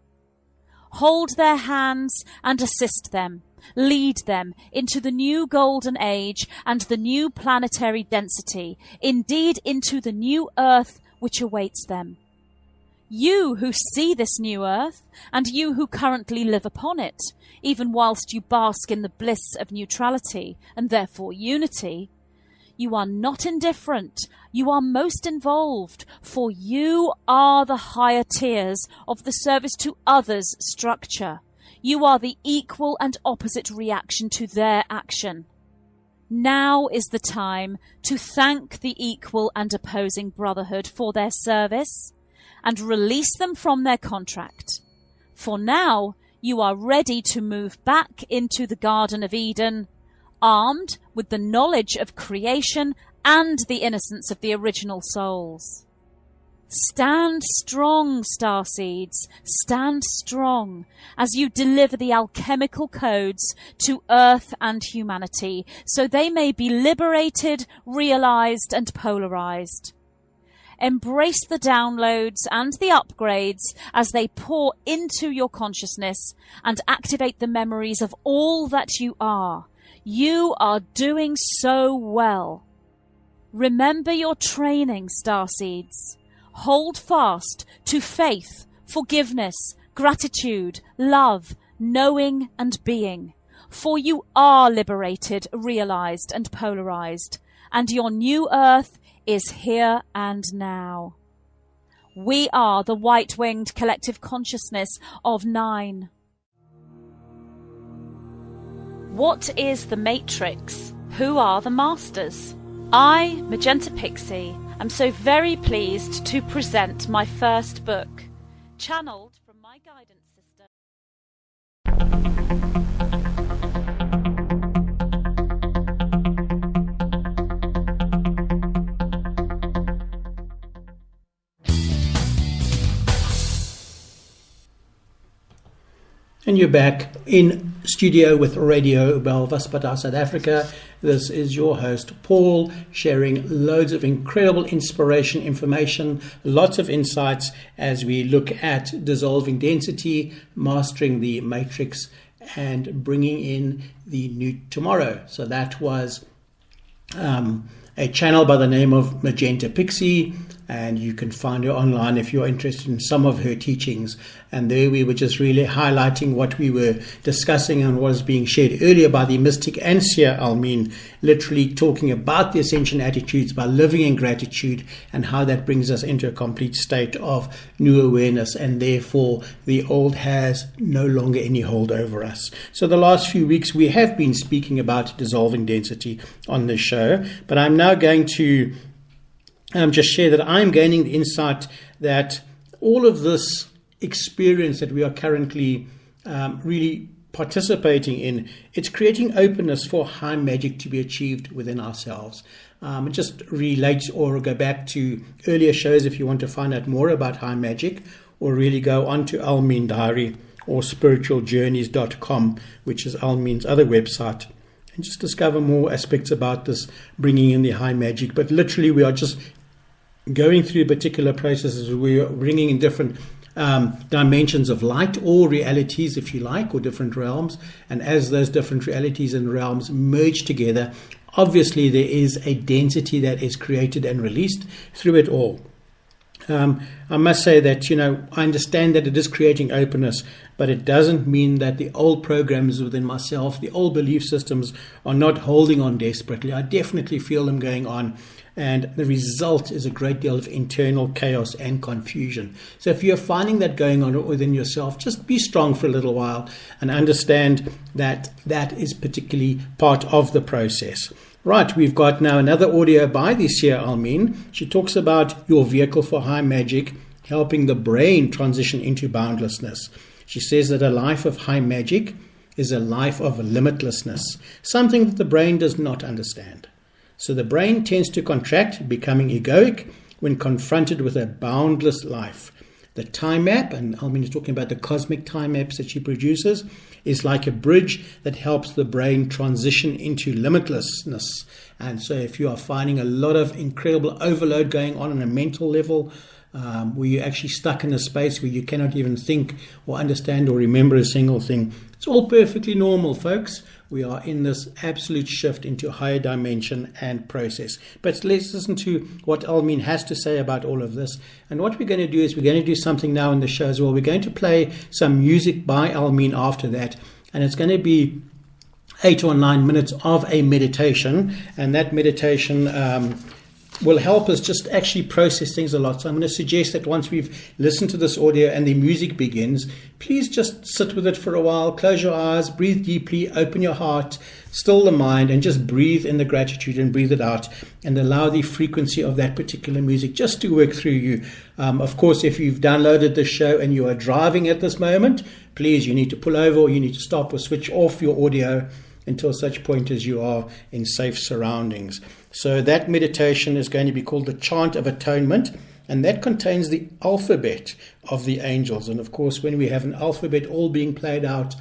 Hold their hands and assist them. Lead them into the new golden age and the new planetary density, indeed into the new earth which awaits them. You who see this new earth, and you who currently live upon it, even whilst you bask in the bliss of neutrality, and therefore unity, you are not indifferent, you are most involved, for you are the higher tiers of the service to others structure. You are the equal and opposite reaction to their action. Now is the time to thank the equal and opposing brotherhood for their service, and release them from their contract. For now, you are ready to move back into the Garden of Eden, armed with the knowledge of creation and the innocence of the original souls. Stand strong, starseeds, stand strong as you deliver the alchemical codes to Earth and humanity, so they may be liberated, realized, and polarized. Embrace the downloads and the upgrades as they pour into your consciousness and activate the memories of all that you are. You are doing so well. Remember your training, starseeds. Hold fast to faith, forgiveness, gratitude, love, knowing and being. For you are liberated, realized and polarized, and your new earth is here and now. We are the white-winged collective consciousness of 9. What is the Matrix? Who are the masters? I, Magenta Pixie, am so very pleased to present my first book, channeled from my guidance system. And you're back in studio with Radio Belvaspada, South Africa. This is your host, Paul, sharing loads of incredible inspiration, information, lots of insights as we look at dissolving density, mastering the matrix, and bringing in the new tomorrow. So that was a channel by the name of Magenta Pixie, and you can find her online if you're interested in some of her teachings. And there we were just really highlighting what we were discussing and was being shared earlier by the mystic Ansia Almin, literally talking about the ascension attitudes by living in gratitude and how that brings us into a complete state of new awareness, and therefore the old has no longer any hold over us. So the last few weeks we have been speaking about dissolving density on this show, but I'm now going to just share that I'm gaining the insight that all of this experience that we are currently really participating in, it's creating openness for high magic to be achieved within ourselves. It just relates, or go back to earlier shows if you want to find out more about high magic, or really go onto Almin Diary or spiritualjourneys.com, which is Almin's other website, and just discover more aspects about this bringing in the high magic. But literally we are just going through particular processes. We are bringing in different dimensions of light, or realities if you like, or different realms, and as those different realities and realms merge together, obviously there is a density that is created and released through it all. I must say that, I understand that it is creating openness, but it doesn't mean that the old programs within myself, the old belief systems, are not holding on desperately. I definitely feel them going on, and the result is a great deal of internal chaos and confusion. So if you're finding that going on within yourself, just be strong for a little while and understand that that is particularly part of the process. Right, we've got now another audio by this year, Almeen. She talks about your vehicle for high magic, helping the brain transition into boundlessness. She says that a life of high magic is a life of limitlessness, something that the brain does not understand. So the brain tends to contract, becoming egoic when confronted with a boundless life. The time map, and Almeen is talking about the cosmic time maps that she produces, is like a bridge that helps the brain transition into limitlessness. And so if you are finding a lot of incredible overload going on a mental level, where you're actually stuck in a space where you cannot even think or understand or remember a single thing, it's all perfectly normal, folks. We are in this absolute shift into a higher dimension and process. But let's listen to what Almeen has to say about all of this. And what we're going to do is we're going to do something now in the show as well. We're going to play some music by Almeen after that. And it's going to be 8 or 9 minutes of a meditation. And that meditation will help us just actually process things a lot. So I'm going to suggest that once we've listened to this audio and the music begins, please just sit with it for a while, close your eyes, breathe deeply, open your heart, still the mind, and just breathe in the gratitude and breathe it out, and allow the frequency of that particular music just to work through you. Of course, if you've downloaded this show and you are driving at this moment, please, you need to pull over or you need to stop or switch off your audio until such point as you are in safe surroundings. So that meditation is going to be called the Chant of Atonement, and that contains the alphabet of the angels. And of course, when we have an alphabet all being played out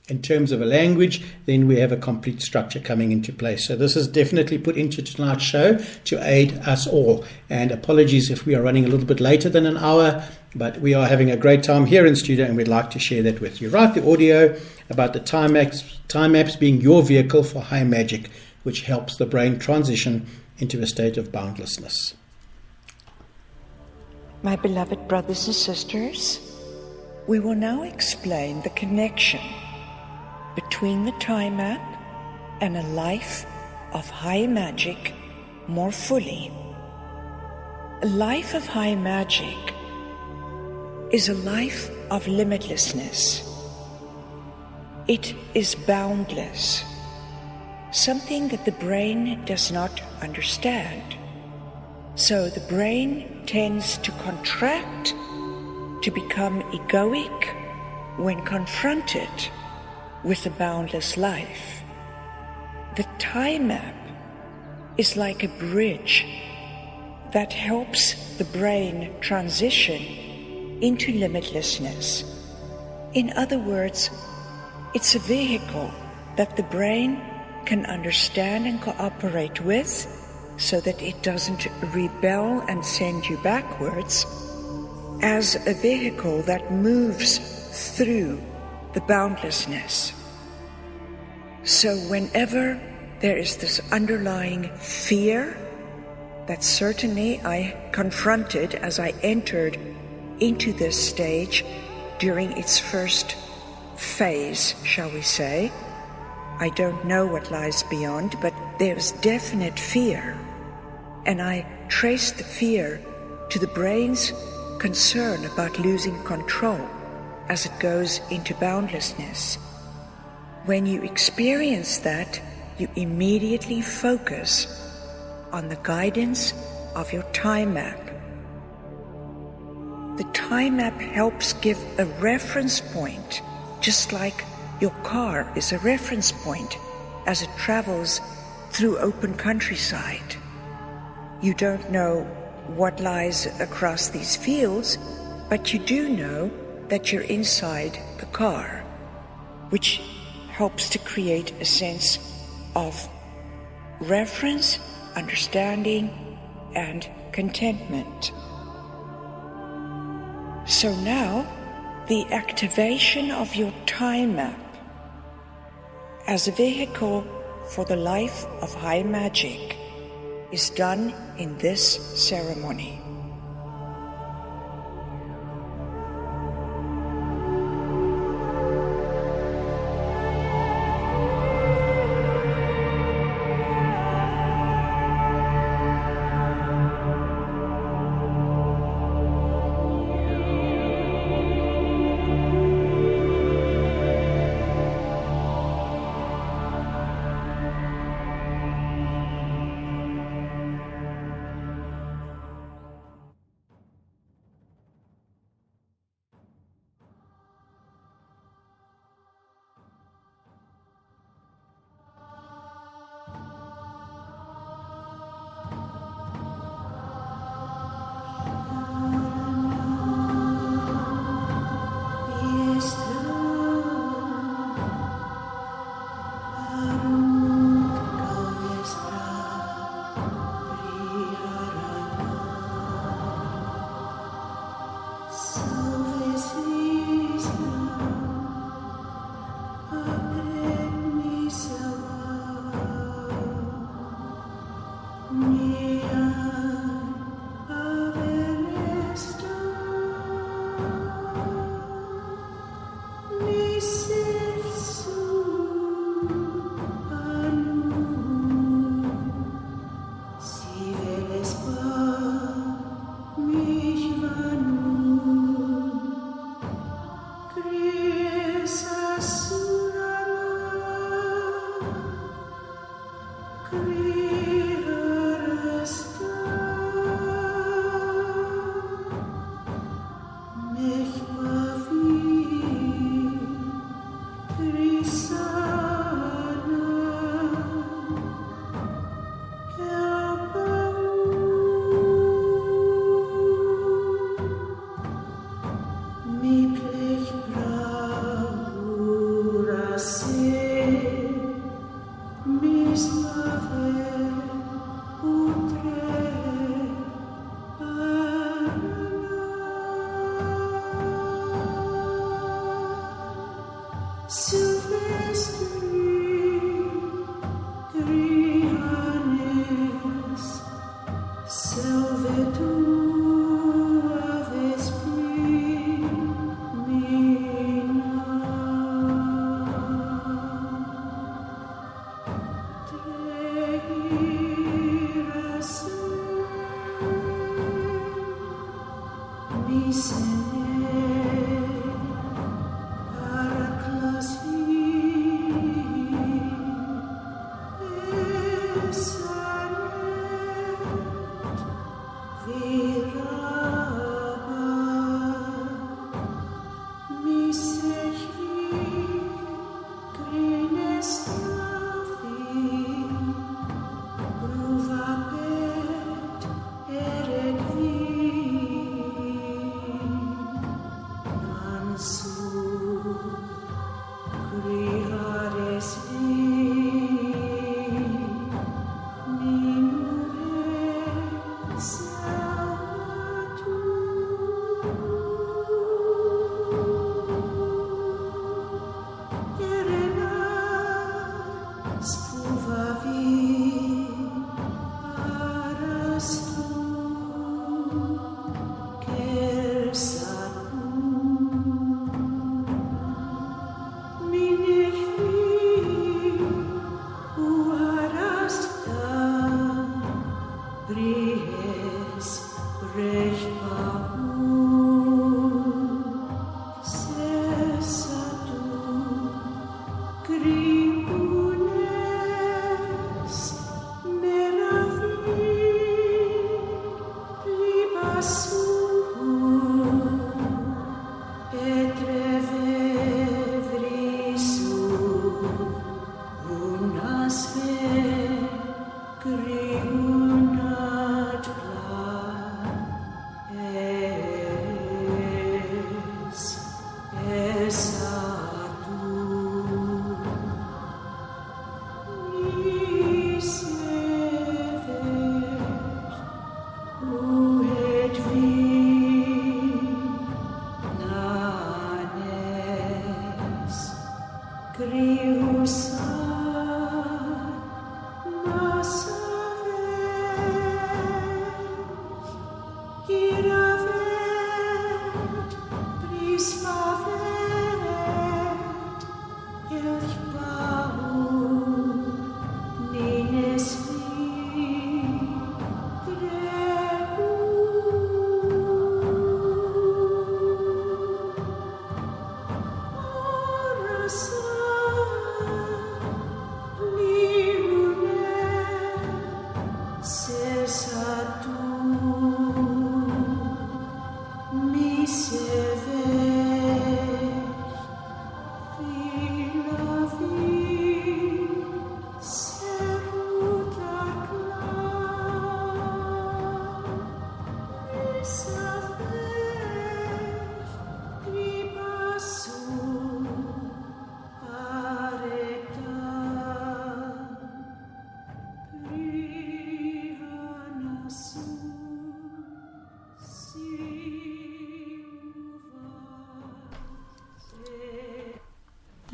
in terms of a language, then we have a complete structure coming into place. So this is definitely put into tonight's show to aid us all. And apologies if we are running a little bit later than an hour, but we are having a great time here in studio and we'd like to share that with you. Right, the audio about the time maps being your vehicle for high magic, which helps the brain transition into a state of boundlessness. My beloved brothers and sisters, we will now explain the connection between the time map and a life of high magic more fully. A life of high magic is a life of limitlessness. It is boundless, something that the brain does not understand. So the brain tends to contract, to become egoic when confronted with a boundless life. The time map is like a bridge that helps the brain transition into limitlessness. In other words, it's a vehicle that the brain can understand and cooperate with so that it doesn't rebel and send you backwards, as a vehicle that moves through the boundlessness. So whenever there is this underlying fear that certainly I confronted as I entered into this stage during its first phase, shall we say. I don't know what lies beyond, but there's definite fear. And I trace the fear to the brain's concern about losing control as it goes into boundlessness. When you experience that, you immediately focus on the guidance of your time map. The time map helps give a reference point, just like your car is a reference point as it travels through open countryside. You don't know what lies across these fields, but you do know that you're inside the car, which helps to create a sense of reference, understanding, and contentment. So now, the activation of your time map as a vehicle for the life of high magic is done in this ceremony.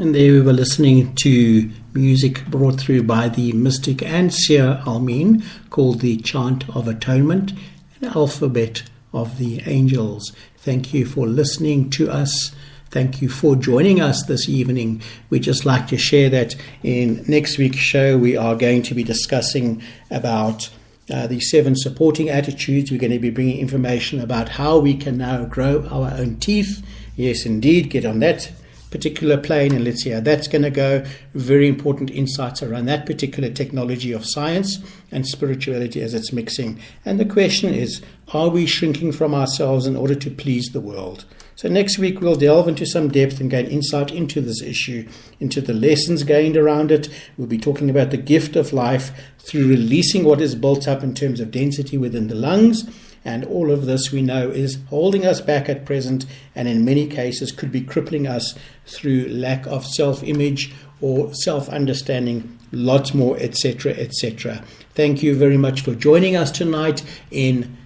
And there we were listening to music brought through by the mystic and seer Almin, called the Chant of Atonement, an alphabet of the angels. Thank you for listening to us. Thank you for joining us this evening. We'd just like to share that in next week's show we are going to be discussing about the 7 supporting attitudes. We're going to be bringing information about how we can now grow our own teeth. Yes, indeed, get on that particular plane, and let's see how that's going to go. Very important insights around that particular technology of science and spirituality as it's mixing. And the question is, are we shrinking from ourselves in order to please the world? So next week we'll delve into some depth and gain insight into this issue, into the lessons gained around it. We'll be talking about the gift of life through releasing what is built up in terms of density within the lungs. And all of this we know is holding us back at present, and in many cases could be crippling us through lack of self-image or self-understanding, lots more, etc., etc. Thank you very much for joining us tonight. In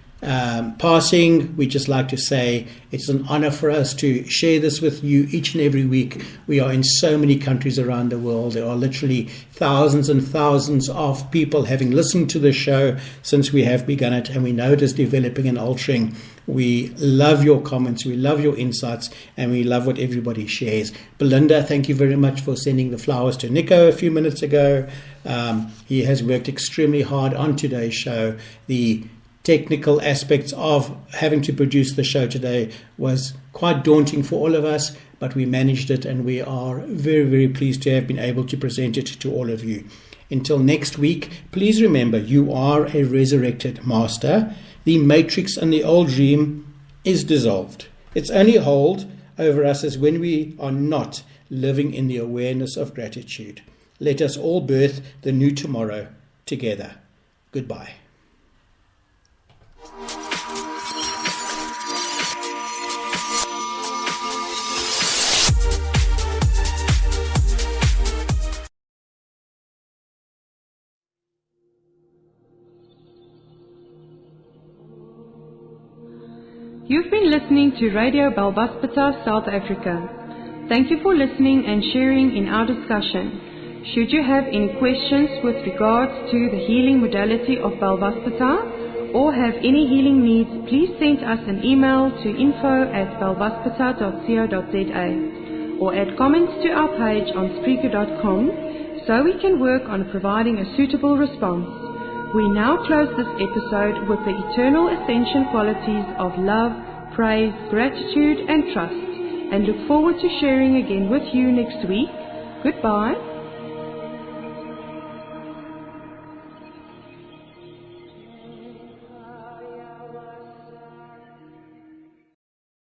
passing, we just like to say it's an honor for us to share this with you each and every week. We are in so many countries around the world. There are literally thousands and thousands of people having listened to the show since we have begun it, and we know it is developing and altering. We love your comments, we love your insights, and we love what everybody shares. Belinda, thank you very much for sending the flowers to Nico a few minutes ago. He has worked extremely hard on today's show. The technical aspects of having to produce the show today was quite daunting for all of us, but we managed it, and we are very, very pleased to have been able to present it to all of you. Until next week, please remember, you are a resurrected master. The matrix and the old dream is dissolved. Its only hold over us is when we are not living in the awareness of gratitude. Let us all birth the new tomorrow together. Goodbye. You've been listening to Radio Balbasbata, South Africa. Thank you for listening and sharing in our discussion. Should you have any questions with regards to the healing modality of Balbasbata or have any healing needs, please send us an email to info@balbasbata.co.za or add comments to our page on Spreaker.com so we can work on providing a suitable response. We now close this episode with the eternal ascension qualities of love, praise, gratitude and trust, and look forward to sharing again with you next week. Goodbye.